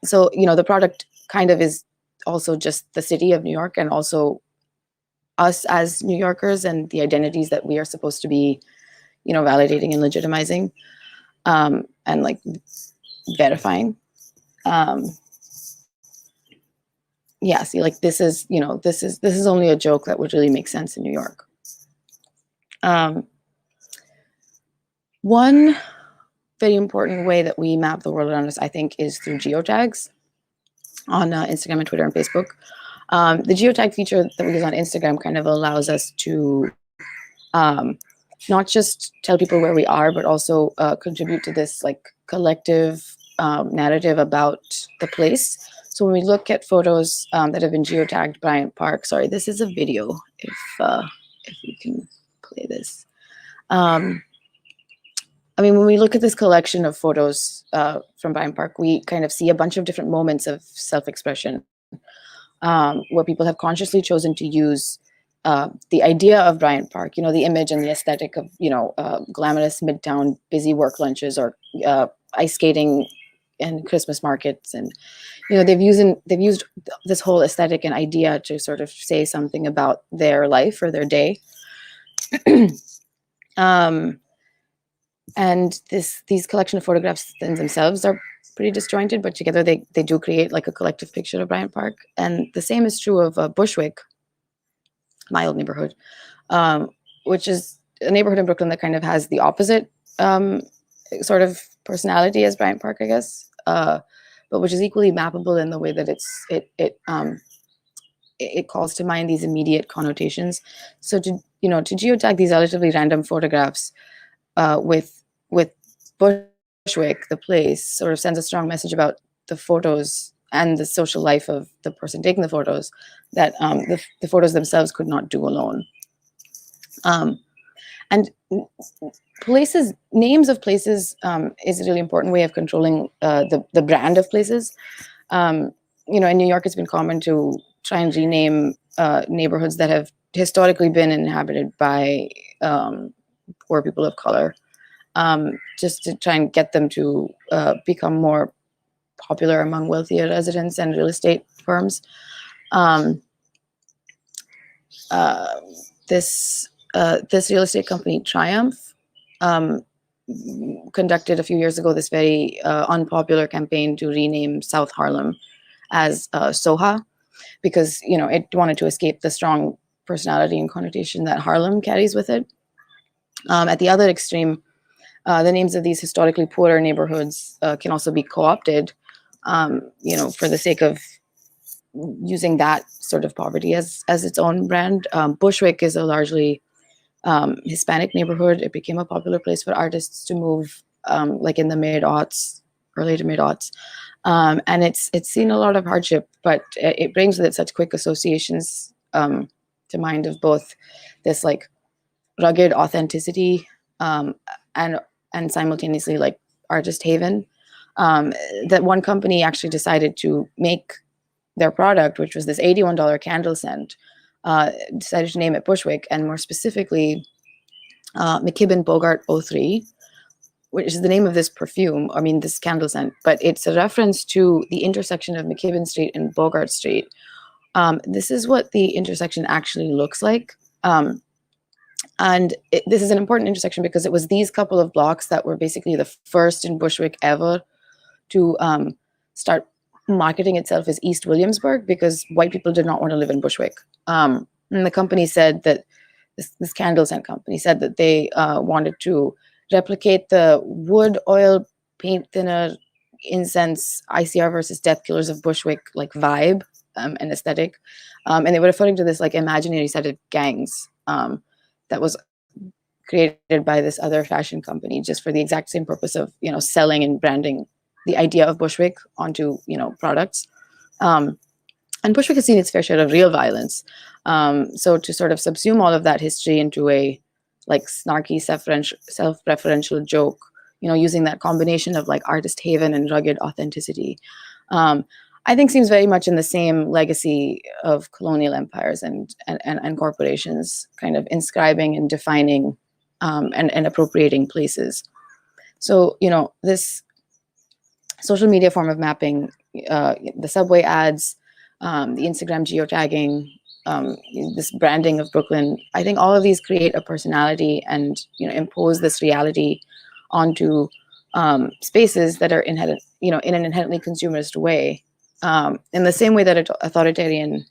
So, the product kind of is also just the city of New York, and also us as New Yorkers and the identities that we are supposed to be, validating and legitimizing, and like verifying. Yeah, see, like this is only a joke that would really make sense in New York. One very important way that we map the world around us, I think, is through geotags on Instagram and Twitter and Facebook. The geotag feature that we use on Instagram kind of allows us to not just tell people where we are, but also contribute to this like collective narrative about the place. So when we look at photos that have been geotagged Bryant Park, sorry, this is a video, if you can play this. I mean, when we look at this collection of photos from Bryant Park, we kind of see a bunch of different moments of self-expression where people have consciously chosen to use the idea of Bryant Park, the image and the aesthetic of, glamorous midtown busy work lunches or ice skating and Christmas markets. And, they've used this whole aesthetic and idea to sort of say something about their life or their day. And these collection of photographs themselves are pretty disjointed, but together they do create like a collective picture of Bryant Park. And the same is true of Bushwick, my old neighborhood, which is a neighborhood in Brooklyn that kind of has the opposite sort of personality as Bryant Park, I guess, but which is equally mappable in the way that it calls to mind these immediate connotations. So to geotag these relatively random photographs with Bushwick, the place, sort of sends a strong message about the photos and the social life of the person taking the photos that the photos themselves could not do alone. And names of places is a really important way of controlling the brand of places. In New York, it's been common to try and rename neighborhoods that have historically been inhabited by poor people of color, just to try and get them to become more popular among wealthier residents and real estate firms. This real estate company, Triumph, conducted a few years ago this very unpopular campaign to rename South Harlem as Soha, because it wanted to escape the strong personality and connotation that Harlem carries with it. At the other extreme, the names of these historically poorer neighborhoods can also be co-opted, for the sake of using that sort of poverty as its own brand. Bushwick is a largely Hispanic neighborhood. It became a popular place for artists to move, like in the mid-aughts, early to mid-aughts. And it's seen a lot of hardship, but it brings with it such quick associations to mind of both this like rugged authenticity and simultaneously like artist haven, that one company actually decided to make their product, which was this $81 candle scent, decided to name it Bushwick, and more specifically McKibben Bogart 03, which is the name of this perfume, this candle scent, but it's a reference to the intersection of McKibben Street and Bogart Street. This is what the intersection actually looks like. And this is an important intersection because it was these couple of blocks that were basically the first in Bushwick ever to start marketing itself as East Williamsburg, because white people did not want to live in Bushwick. And the company said that, this candle scent company said that they wanted to replicate the wood, oil, paint thinner, incense, ICR versus death killers of Bushwick like vibe and aesthetic. And they were referring to this like imaginary set of gangs that was created by this other fashion company just for the exact same purpose of, selling and branding the idea of Bushwick onto, products. And Bushwick has seen its fair share of real violence. So to sort of subsume all of that history into a like snarky self-referential joke, using that combination of like artist haven and rugged authenticity, I think seems very much in the same legacy of colonial empires and corporations kind of inscribing and defining and appropriating places. So, this social media form of mapping, the subway ads, the Instagram geotagging, this branding of Brooklyn, I think all of these create a personality and, impose this reality onto spaces that are inherent, in an inherently consumerist way. In the same way that authoritarian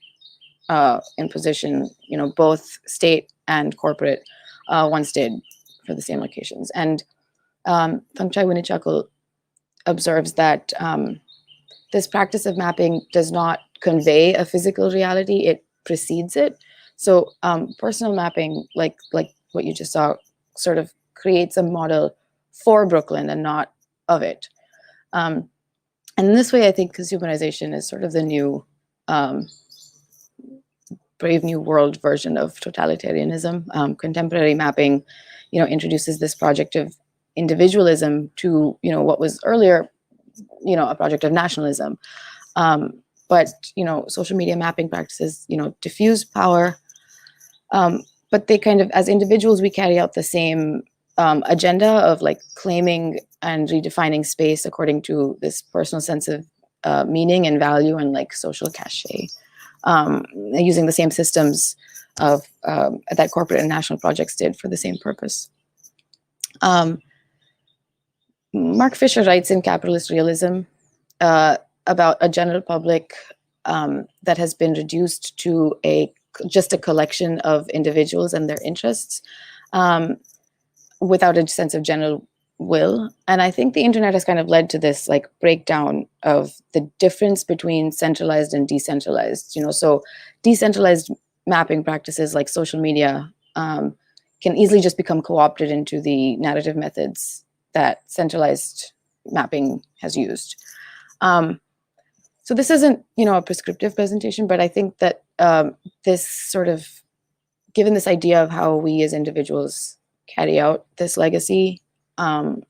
imposition, both state and corporate once did for the same locations. And Thangchai Winnichakul observes that this practice of mapping does not convey a physical reality, it precedes it. So personal mapping, like what you just saw, sort of creates a model for Brooklyn and not of it. And in this way, I think consumerization is sort of the new Brave New World version of totalitarianism. Contemporary mapping, introduces this project of individualism to, what was earlier, a project of nationalism. But, social media mapping practices, diffuse power, but they kind of, as individuals, we carry out the same agenda of like claiming and redefining space according to this personal sense of meaning and value and like social cachet, using the same systems of that corporate and national projects did for the same purpose. Mark Fisher writes in Capitalist Realism about a general public that has been reduced to just a collection of individuals and their interests without a sense of general will. And I think the internet has kind of led to this like breakdown of the difference between centralized and decentralized. So decentralized mapping practices like social media can easily just become co-opted into the narrative methods that centralized mapping has used. So this isn't, a prescriptive presentation, but I think that this sort of, given this idea of how we as individuals carry out this legacy of,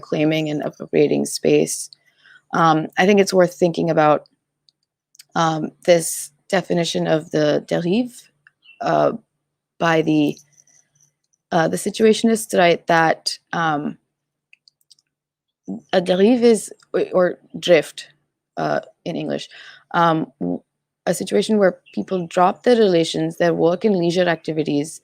claiming and appropriating space, I think it's worth thinking about this definition of the dérive by the situationists, right? That a dérive is, or drift in English, a situation where people drop their relations, their work and leisure activities,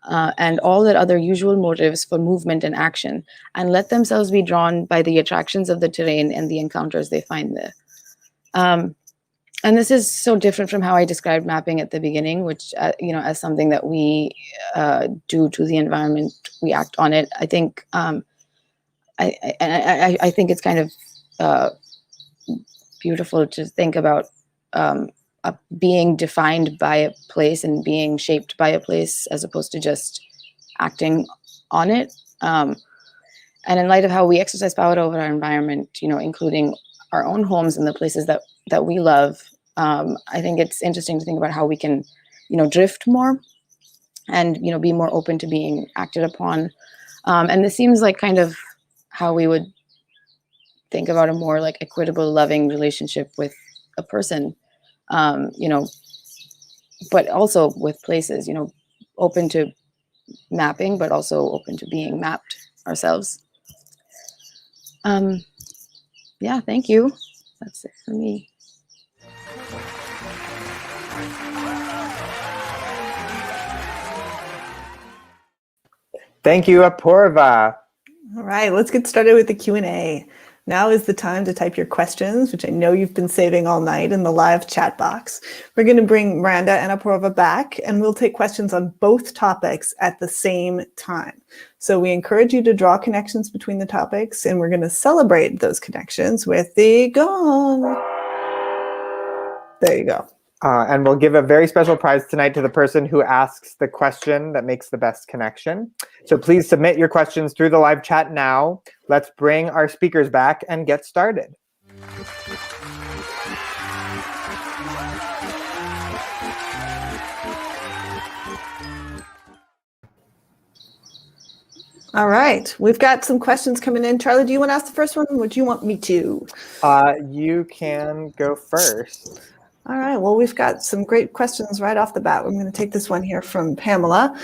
and all their other usual motives for movement and action, and let themselves be drawn by the attractions of the terrain and the encounters they find there. And this is so different from how I described mapping at the beginning, which, as something that we do to the environment, we act on it. I think, I think it's kind of beautiful to think about being defined by a place and being shaped by a place as opposed to just acting on it. And in light of how we exercise power over our environment, including our own homes and the places that we love, I think it's interesting to think about how we can, drift more and, be more open to being acted upon. And this seems like kind of how we would think about a more like equitable, loving relationship with a person, but also with places, open to mapping, but also open to being mapped ourselves. Yeah, thank you. That's it for me. Thank you, Apoorva. All right, let's get started with the Q&A. Now is the time to type your questions, which I know you've been saving all night in the live chat box. We're going to bring Miranda and Apoorva back, and we'll take questions on both topics at the same time. So we encourage you to draw connections between the topics, and we're going to celebrate those connections with the gong. There you go. And we'll give a very special prize tonight to the person who asks the question that makes the best connection. So please submit your questions through the live chat now. Let's bring our speakers back and get started. All right, we've got some questions coming in. Charlie, do you want to ask the first one, or do you want me to? You can go first. All right, well, we've got some great questions right off the bat. I'm going to take this one here from Pamela.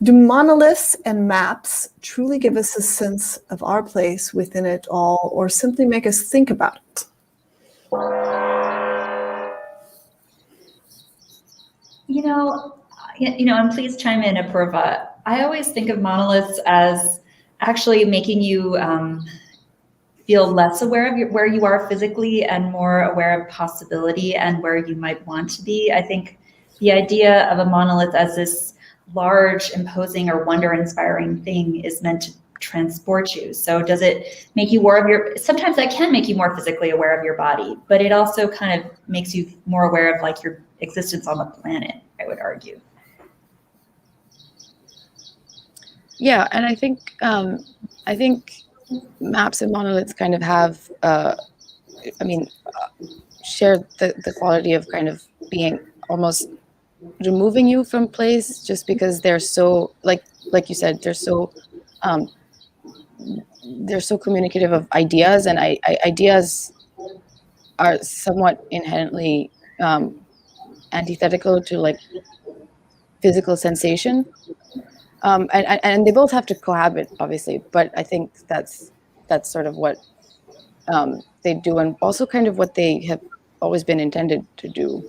Do monoliths and maps truly give us a sense of our place within it all, or simply make us think about it? And please chime in, Apoorva. I always think of monoliths as actually making you feel less aware of where you are physically and more aware of possibility and where you might want to be. I think the idea of a monolith as this large, imposing, or wonder-inspiring thing is meant to transport you. So does it make you aware of sometimes that can make you more physically aware of your body, but it also kind of makes you more aware of like your existence on the planet, I would argue. Yeah, and I think maps and monoliths kind of have, share the quality of kind of being almost removing you from place just because they're so like you said, they're so communicative of ideas, and ideas are somewhat inherently antithetical to like physical sensation. And they both have to cohabit, obviously, but I think that's sort of what they do, and also kind of what they have always been intended to do.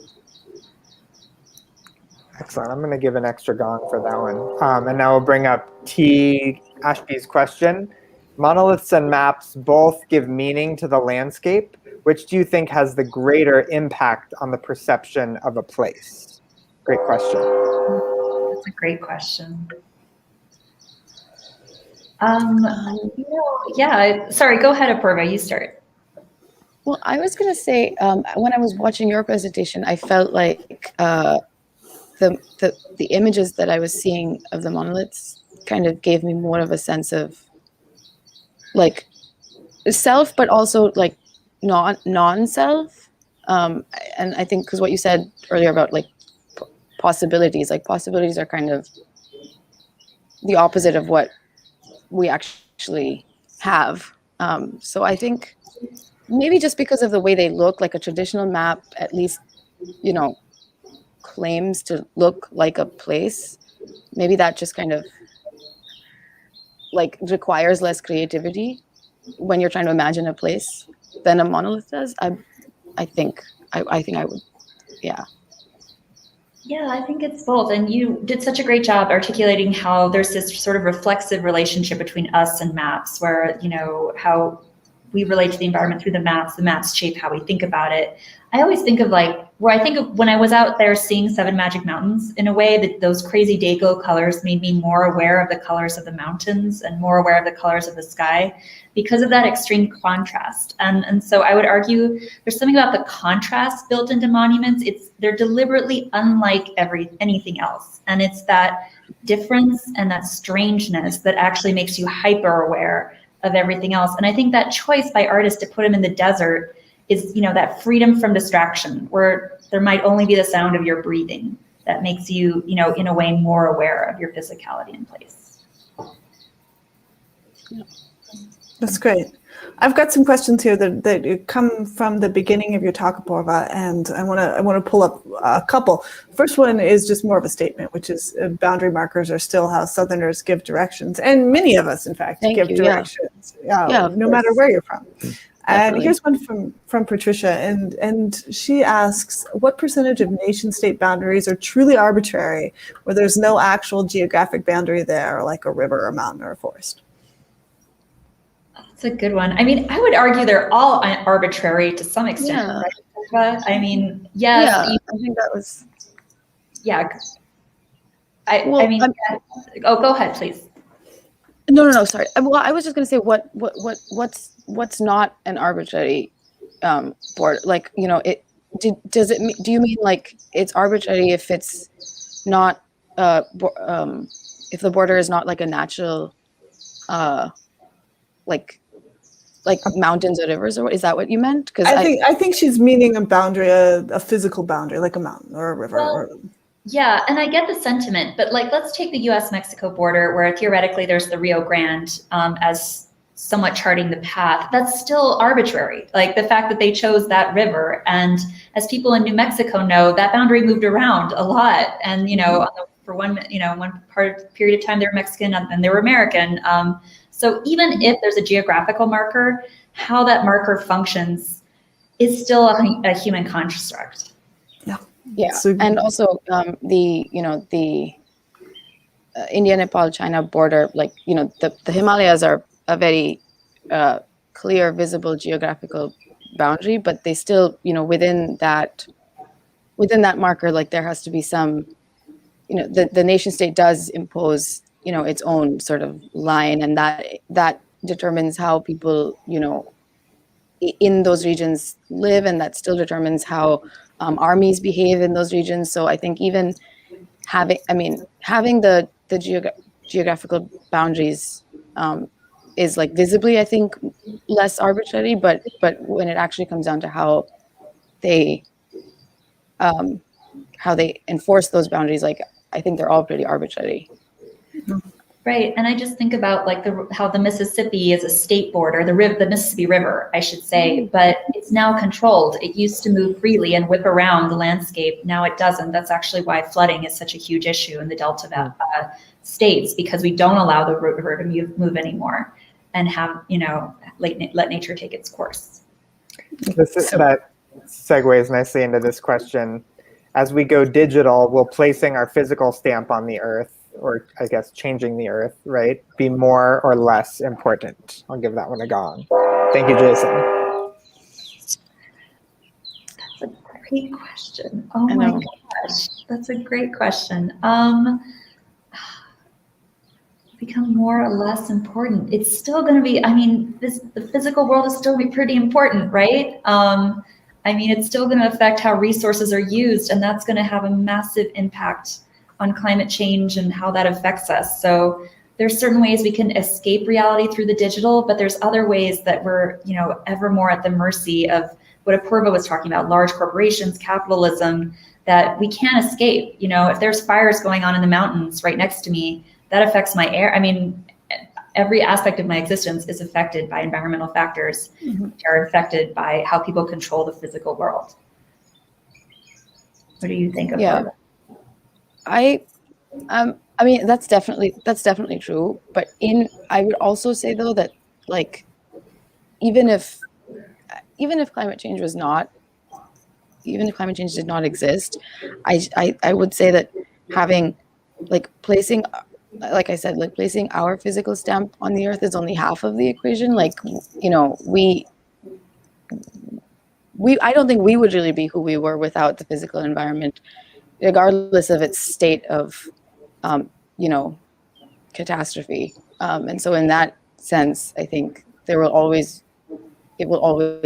Excellent. I'm going to give an extra gong for that one. And now we'll bring up T. Ashby's question. Monoliths and maps both give meaning to the landscape. Which do you think has the greater impact on the perception of a place? Great question. That's a great question. Sorry, go ahead, Apoorva, you start. Well, I was going to say, when I was watching your presentation, I felt like the images that I was seeing of the monoliths kind of gave me more of a sense of like self, but also like non-self. And I think because what you said earlier about like possibilities, like possibilities are kind of the opposite of what we actually have. So I think maybe just because of the way they look, like a traditional map, at least, you know, claims to look like a place. Maybe that just kind of like requires less creativity when you're trying to imagine a place than a monolith does. I think I would, yeah. Yeah, I think it's both. And you did such a great job articulating how there's this sort of reflexive relationship between us and maps, where, you know, how we relate to the environment through the maps shape how we think about it. I always think of like, where I think of when I was out there seeing Seven Magic Mountains, in a way that those crazy day glow colors made me more aware of the colors of the mountains and more aware of the colors of the sky because of that extreme contrast. And so I would argue there's something about the contrast built into monuments. They're deliberately unlike anything else. And it's that difference and that strangeness that actually makes you hyper aware of everything else. And I think that choice by artists to put them in the desert is, you know, that freedom from distraction, where there might only be the sound of your breathing that makes you, you know, in a way more aware of your physicality in place. That's great. I've got some questions here that come from the beginning of your talk, Apoorva, and I want to pull up a couple. First one is just more of a statement, which is boundary markers are still how Southerners give directions, and many of us, in fact, give directions, no matter where you're from. And here's one from Patricia, and she asks, what percentage of nation-state boundaries are truly arbitrary, where there's no actual geographic boundary there, like a river, a mountain, or a forest? That's a good one. I mean, I would argue they're all arbitrary to some extent, right? I mean, yes. Yeah, I think that was. Yeah. I mean, go ahead, please. No, sorry. Well, I was just going to say what's not an arbitrary border? Like, you know, do you mean like it's arbitrary if it's not if the border is not like a natural like mountains or rivers, or is that what you meant? Because I think she's meaning a boundary, a physical boundary, like a mountain or a river. Well, yeah, and I get the sentiment, but like, let's take the U.S.-Mexico border, where theoretically there's the Rio Grande as somewhat charting the path. That's still arbitrary. Like the fact that they chose that river, and as people in New Mexico know, that boundary moved around a lot, and you know, for one period of time they were Mexican and they were American. So even if there's a geographical marker, how that marker functions is still a human construct. Yeah, and also the India, Nepal, China border, like, you know, the Himalayas are a very clear, visible geographical boundary, but they still, you know, within that marker, like there has to be some, you know, the nation state does impose, you know, its own sort of line, and that determines how people, you know, in those regions live, and that still determines how armies behave in those regions. So I think even having the geographical boundaries is like visibly, I think, less arbitrary, but when it actually comes down to how they how they enforce those boundaries, like I think they're all pretty arbitrary. Right, and I just think about like how the Mississippi is a state border, the Mississippi River, I should say, but it's now controlled. It used to move freely and whip around the landscape. Now it doesn't. That's actually why flooding is such a huge issue in the Delta states, because we don't allow the river to move anymore and have, let nature take its course. That segues nicely into this question. As we go digital, will placing our physical stamp on the earth, or I guess changing the earth, right, be more or less important? I'll give that one a gong. Thank you, Jason. That's a great question. Oh my gosh, that's a great question. Become more or less important. It's still going to be, the physical world is still be pretty important, right? It's still going to affect how resources are used, and that's going to have a massive impact on climate change and how that affects us. So there's certain ways we can escape reality through the digital, but there's other ways that we're, ever more at the mercy of what Apoorva was talking about, large corporations, capitalism, that we can't escape. If there's fires going on in the mountains right next to me, that affects my air. Every aspect of my existence is affected by environmental factors, which are affected by how people control the physical world. What do you think of that? That's definitely true. But I would also say though that like even if climate change did not exist, I would say that having placing our physical stamp on the earth is only half of the equation. I don't think we would really be who we were without the physical environment, regardless of its state of, catastrophe. And so in that sense, I think it will always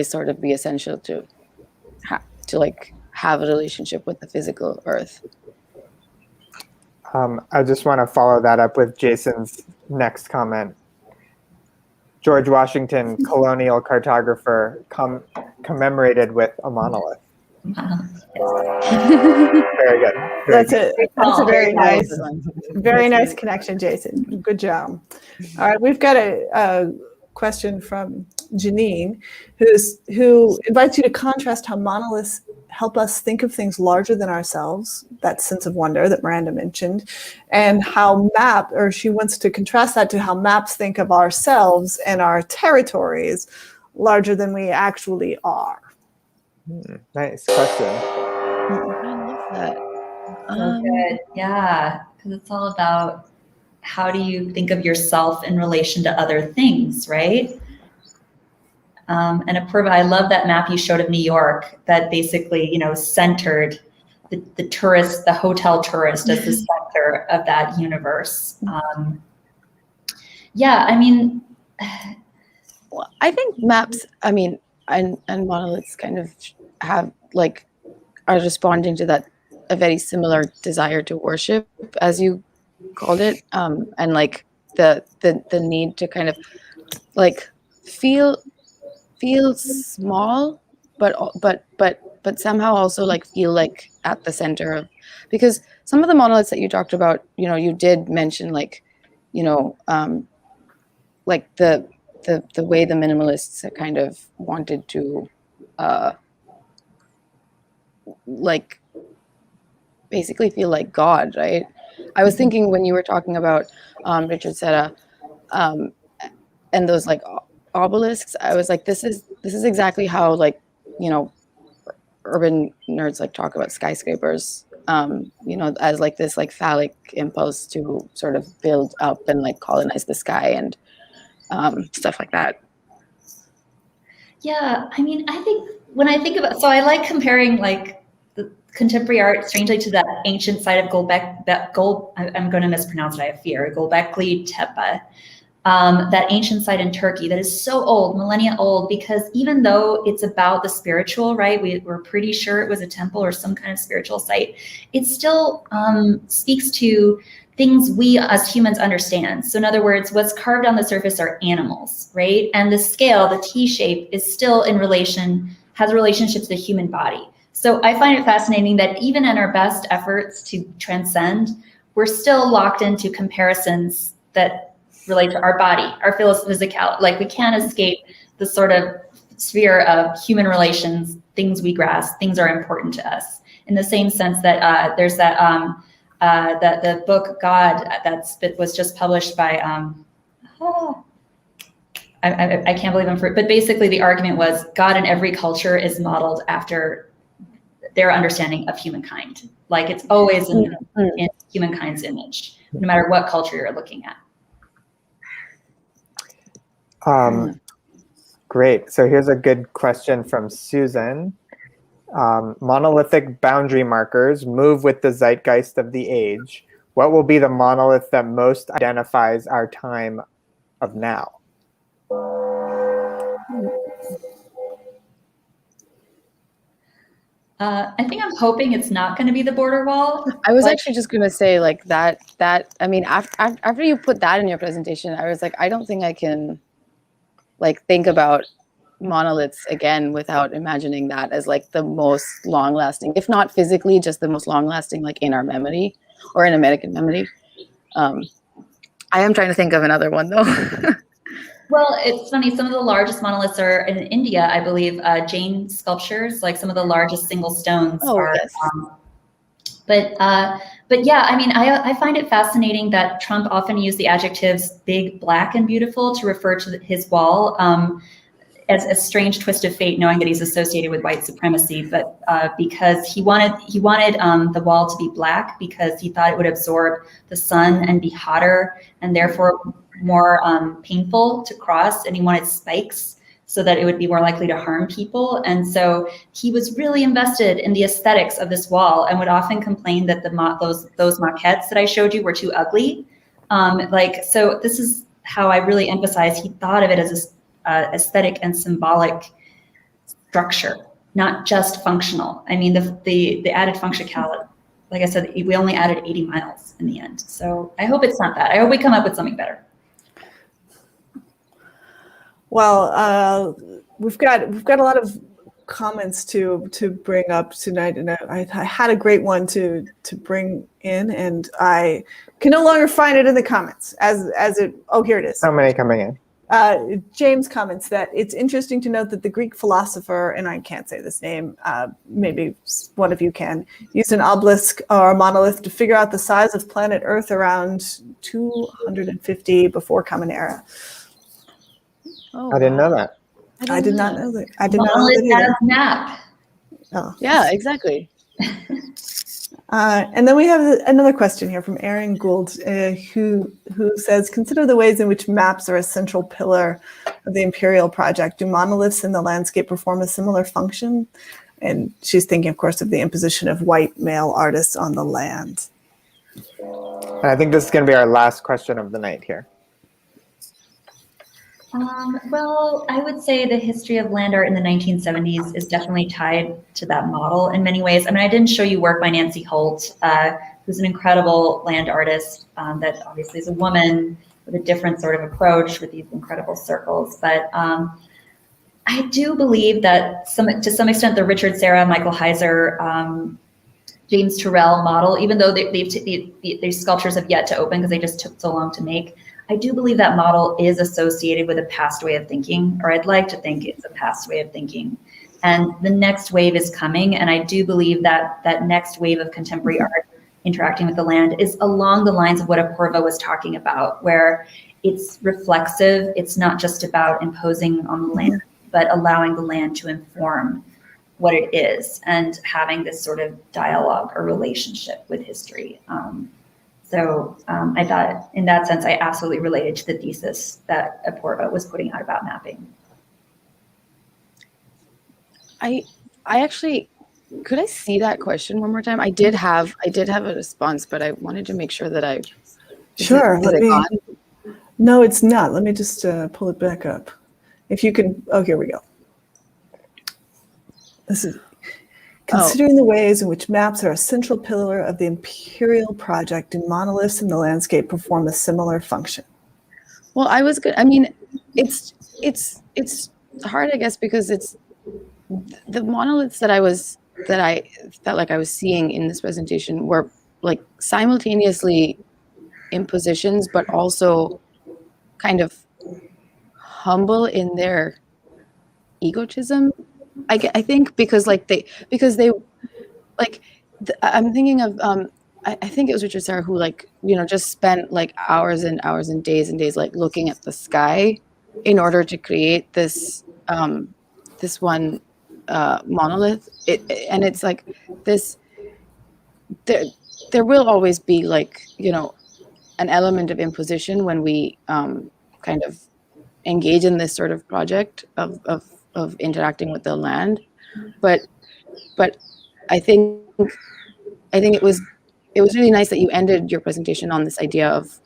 sort of be essential to have a relationship with the physical earth. I just want to follow that up with Jason's next comment. George Washington, colonial cartographer, commemorated with a monolith. Very good. That's a very nice connection, Jason. Good job. All right, we've got a question from Janine, who invites you to contrast how monoliths help us think of things larger than ourselves, that sense of wonder that Miranda mentioned, and how she wants to contrast that to how maps think of ourselves and our territories larger than we actually are. Nice question. I love that. So good. Yeah, because it's all about how do you think of yourself in relation to other things, right? And Apoorva, I love that map you showed of New York that basically, centered the tourist, the hotel tourist as the center of that universe. Well, I think maps, and monoliths kind of have are responding to that, a very similar desire to worship, as you called it, and the need to kind of feel small, but somehow also feel at the center of, because some of the monoliths that you talked about, you did mention the way the minimalists kind of wanted to basically feel like God, right? I was thinking when you were talking about Richard Serra and those obelisks, I was this is exactly how urban nerds talk about skyscrapers, as this phallic impulse to sort of build up and colonize the sky and stuff like that. Yeah, I think when I think about, so I like comparing the contemporary art strangely to that ancient site of I'm going to mispronounce it, I have fear, Göbekli Tepe. That ancient site in Turkey that is so old, millennia old, because even though it's about the spiritual, right, we're pretty sure it was a temple or some kind of spiritual site, it still speaks to things we as humans understand. So in other words, what's carved on the surface are animals, right? And the scale, the T shape, is still has a relationship to the human body. So I find it fascinating that even in our best efforts to transcend, we're still locked into comparisons that relate to our body, our physicality. Like we can't escape the sort of sphere of human relations, things we grasp, things are important to us. In the same sense that there's that the book God that was just published by I can't believe I'm but basically the argument was God in every culture is modeled after their understanding of humankind. Like it's always in humankind's image, no matter what culture you're looking at. Great. So here's a good question from Susan. Monolithic boundary markers move with the zeitgeist of the age. What will be the monolith that most identifies our time of now? I think I'm hoping it's not going to be the border wall. I was actually just going to say like that, I mean, after you put that in your presentation, I was like, I don't think I can like think about monoliths again without imagining that as like the most long lasting, if not physically, just the most long lasting, like in our memory or in American memory. I am trying to think of another one though. Well, it's funny. Some of the largest monoliths are in India, I believe. Jain sculptures, like some of the largest single stones are. Yes. But yeah, I mean, I find it fascinating that Trump often used the adjectives "big, black, and beautiful" to refer to his wall as a strange twist of fate, knowing that he's associated with white supremacy. But because he wanted the wall to be black because he thought it would absorb the sun and be hotter and therefore more painful to cross, and he wanted spikes so that it would be more likely to harm people. And so he was really invested in the aesthetics of this wall and would often complain that those maquettes that I showed you were too ugly. So this is how I really emphasize he thought of it as a aesthetic and symbolic structure, not just functional. I mean, the added functionality, like I said, we only added 80 miles in the end. So I hope it's not that. I hope we come up with something better. Well, we've got a lot of comments to bring up tonight, and I had a great one to bring in, and I can no longer find it in the comments here it is. How many coming in? James comments that it's interesting to note that the Greek philosopher, and I can't say this name, maybe one of you can, used an obelisk or a monolith to figure out the size of planet Earth around 250 before Common Era. Oh, I didn't know that. I did not know that. I did not know that either. Map. Oh. Yeah, exactly. And then we have another question here from Aaron Gould, who says, consider the ways in which maps are a central pillar of the imperial project. Do monoliths in the landscape perform a similar function? And she's thinking, of course, of the imposition of white male artists on the land. And I think this is going to be our last question of the night here. Well, I would say the history of land art in the 1970s is definitely tied to that model in many ways. I mean, I didn't show you work by Nancy Holt, who's an incredible land artist that obviously is a woman with a different sort of approach with these incredible circles. But I do believe that to some extent the Richard Serra, Michael Heiser, James Terrell model, even though these sculptures have yet to open because they just took so long to make, I do believe that model is associated with a past way of thinking, or I'd like to think it's a past way of thinking. And the next wave is coming, and I do believe that that next wave of contemporary art interacting with the land is along the lines of what Apoorva was talking about, where it's reflexive, it's not just about imposing on the land, but allowing the land to inform what it is and having this sort of dialogue or relationship with history. So I thought in that sense, I absolutely related to the thesis that Apoorva was putting out about mapping. I actually, could I see that question one more time? I did have a response, but I wanted to make sure that I. Sure. No, it's not. Let me just pull it back up. If you can, here we go. This is considering the ways in which maps are a central pillar of the imperial project, do monoliths in the landscape perform a similar function? Well, I was good. I mean, it's hard, I guess, because it's the monoliths that I was that I felt like I was seeing in this presentation were like simultaneously impositions, but also kind of humble in their egotism. I think because they like I'm thinking of I think it was Richard Serra who just spent like hours and hours and days like looking at the sky in order to create this this one monolith. And it's like this. There will always be like an element of imposition when we kind of engage in this sort of project of interacting with the land, but I think it was really nice that you ended your presentation on this idea of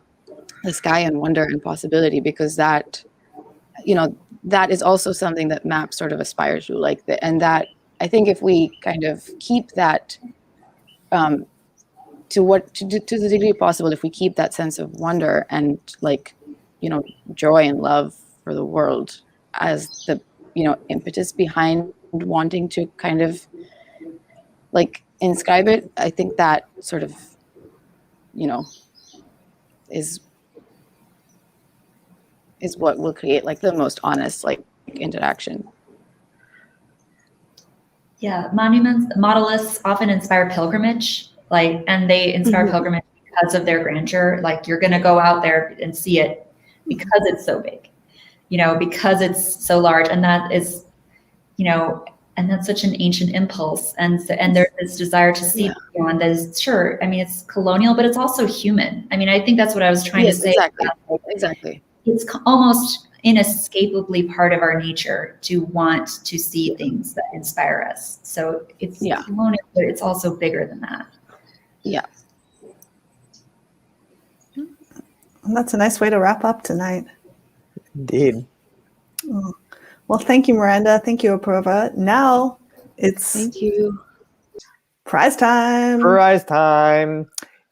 the sky and wonder and possibility, because that that is also something that maps sort of aspire to, and that I think if we kind of keep that to the degree possible, if we keep that sense of wonder and joy and love for the world as the impetus behind wanting to kind of inscribe it, I think that sort of is what will create the most honest interaction. Yeah, monoliths often inspire pilgrimage, and they inspire pilgrimage because of their grandeur. You're going to go out there and see it because it's so big, because it's so large, and that is, and that's such an ancient impulse, and there's this desire to see beyond. That is, sure, I mean, it's colonial, but it's also human. I mean, I think that's what I was trying to say. Exactly. It's almost inescapably part of our nature to want to see things that inspire us. So it's colonial, but it's also bigger than that. Yeah. And that's a nice way to wrap up tonight. Indeed. Oh. Well, thank you, Miranda. Thank you, Apoorva. Now it's thank you. Prize time. Prize time.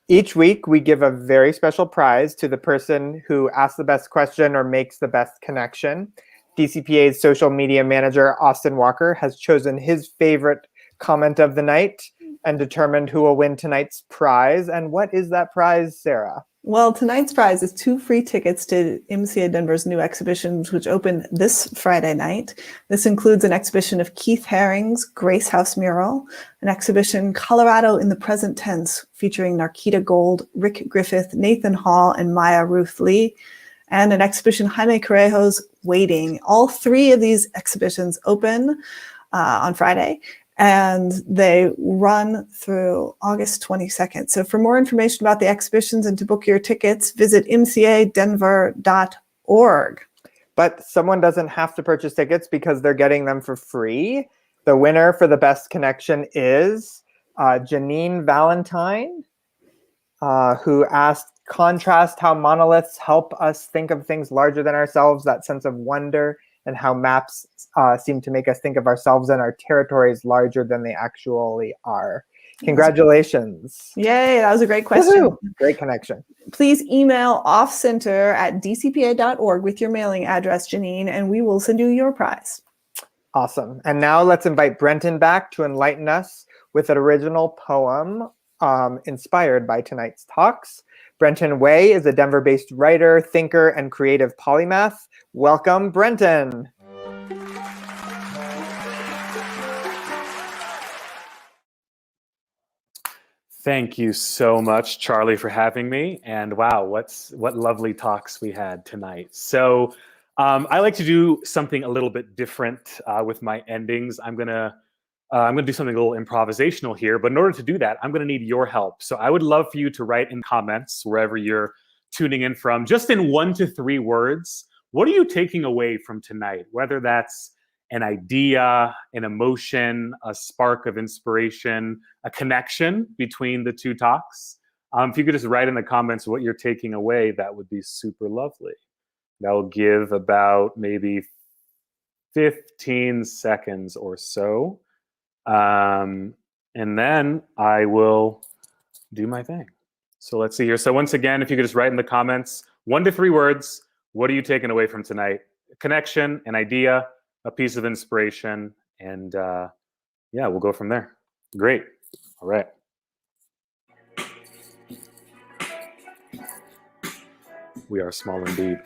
Each week, we give a very special prize to the person who asks the best question or makes the best connection. DCPA's social media manager, Austin Walker, has chosen his favorite comment of the night and determined who will win tonight's prize. And what is that prize, Sarah? Well, tonight's prize is 2 free tickets to MCA Denver's new exhibitions, which open this Friday night. This includes an exhibition of Keith Haring's Grace House mural, an exhibition Colorado in the Present Tense featuring Narkita Gold, Rick Griffith, Nathan Hall, and Maya Ruth Lee, and an exhibition Jaime Correjo's Waiting. All 3 of these exhibitions open on Friday, and they run through August 22nd. So for more information about the exhibitions and to book your tickets, visit mcadenver.org. But someone doesn't have to purchase tickets because they're getting them for free. The winner for the best connection is Janine Valentine, who asked, contrast how monoliths help us think of things larger than ourselves, that sense of wonder, and how maps seem to make us think of ourselves and our territories larger than they actually are. Congratulations. Yay, that was a great question. Woo-hoo. Great connection. Please email offcenter@dcpa.org with your mailing address, Janine, and we will send you your prize. Awesome. And now let's invite Brenton back to enlighten us with an original poem inspired by tonight's talks. Brenton Weyi is a Denver-based writer, thinker, and creative polymath. Welcome, Brenton. Thank you so much, Charlie, for having me. And wow, what lovely talks we had tonight. So I like to do something a little bit different with my endings. I'm gonna do something a little improvisational here, but in order to do that, I'm gonna need your help. So I would love for you to write in comments wherever you're tuning in from, just in 1 to 3 words, what are you taking away from tonight? Whether that's an idea, an emotion, a spark of inspiration, a connection between the 2 talks. If you could just write in the comments what you're taking away, that would be super lovely. That will give about maybe 15 seconds or so. And then I will do my thing. So let's see here. So once again, if you could just write in the comments, 1 to 3 words, what are you taking away from tonight? A connection, an idea, a piece of inspiration, and yeah, we'll go from there. Great. All right. We are small indeed.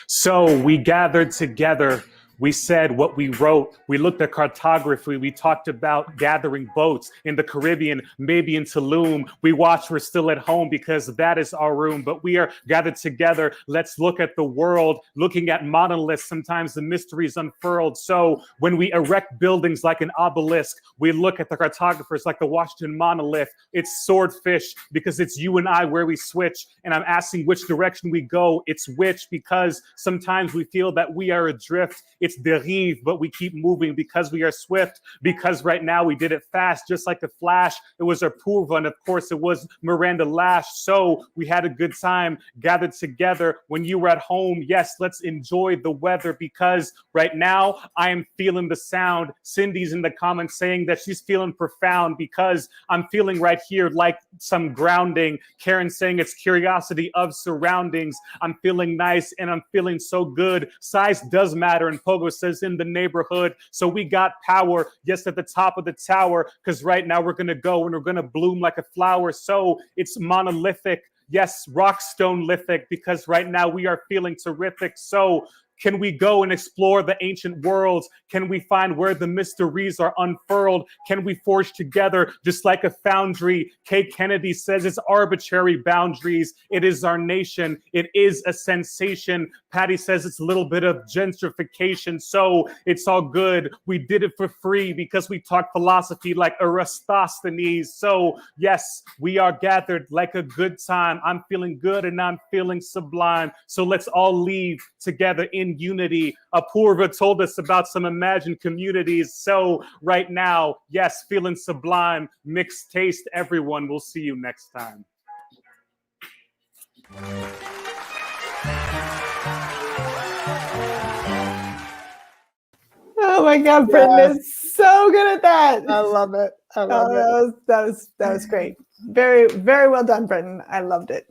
So we gathered together. We said what we wrote. We looked at cartography. We talked about gathering boats in the Caribbean, maybe in Tulum. We watched We're Still at Home because that is our room. But we are gathered together. Let's look at the world, looking at monoliths. Sometimes the mysteries unfurled. So when we erect buildings like an obelisk, we look at the cartographers like the Washington monolith. It's swordfish because it's you and I where we switch. And I'm asking which direction we go. It's which, because sometimes we feel that we are adrift. It's derive, but we keep moving because we are swift, because right now we did it fast, just like a flash. It was Apoorva, and of course it was Miranda Lash. So we had a good time gathered together. When you were at home, yes, let's enjoy the weather, because right now I am feeling the sound. Cindy's in the comments saying that she's feeling profound, because I'm feeling right here like some grounding. Karen saying it's curiosity of surroundings. I'm feeling nice and I'm feeling so good. Size does matter, and Pogo says in the neighborhood. So we got power, yes, at the top of the tower, because right now we're going to go and we're going to bloom like a flower. So it's monolithic, yes, rockstone lithic, because right now we are feeling terrific. So can we go and explore the ancient worlds? Can we find where the mysteries are unfurled? Can we forge together just like a foundry? Kay Kennedy says it's arbitrary boundaries. It is our nation. It is a sensation. Patty says it's a little bit of gentrification. So it's all good. We did it for free because we talk philosophy like Eratosthenes. So yes, we are gathered like a good time. I'm feeling good and I'm feeling sublime. So let's all leave together in unity. Apoorva told us about some imagined communities. So right now, yes, feeling sublime. Mixed taste, everyone. We'll see you next time. Oh my God, Brenton is so good at that. I love it. I love it. That was great. Very, very well done, Brenton. I loved it.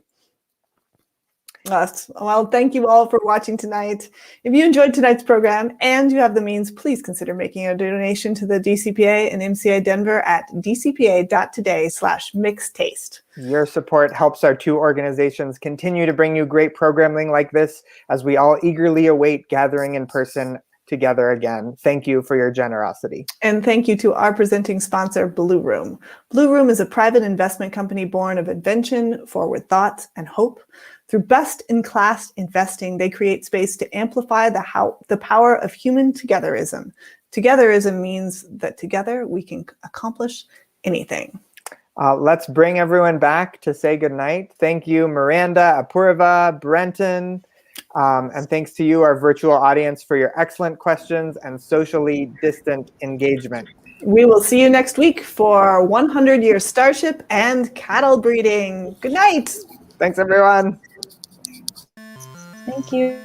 Well, thank you all for watching tonight. If you enjoyed tonight's program and you have the means, please consider making a donation to the DCPA and MCI Denver at dcpa.today/mixedtaste. Your support helps our two organizations continue to bring you great programming like this as we all eagerly await gathering in person together again. Thank you for your generosity. And thank you to our presenting sponsor, Blue Room. Blue Room is a private investment company born of invention, forward thought, and hope. Through best-in-class investing, they create space to amplify the power of human togetherism. Togetherism means that together we can accomplish anything. Let's bring everyone back to say goodnight. Thank you, Miranda, Apoorva, Brenton, and thanks to you, our virtual audience, for your excellent questions and socially distant engagement. We will see you next week for 100-year Starship and cattle breeding. Good night. Thanks, everyone. Thank you.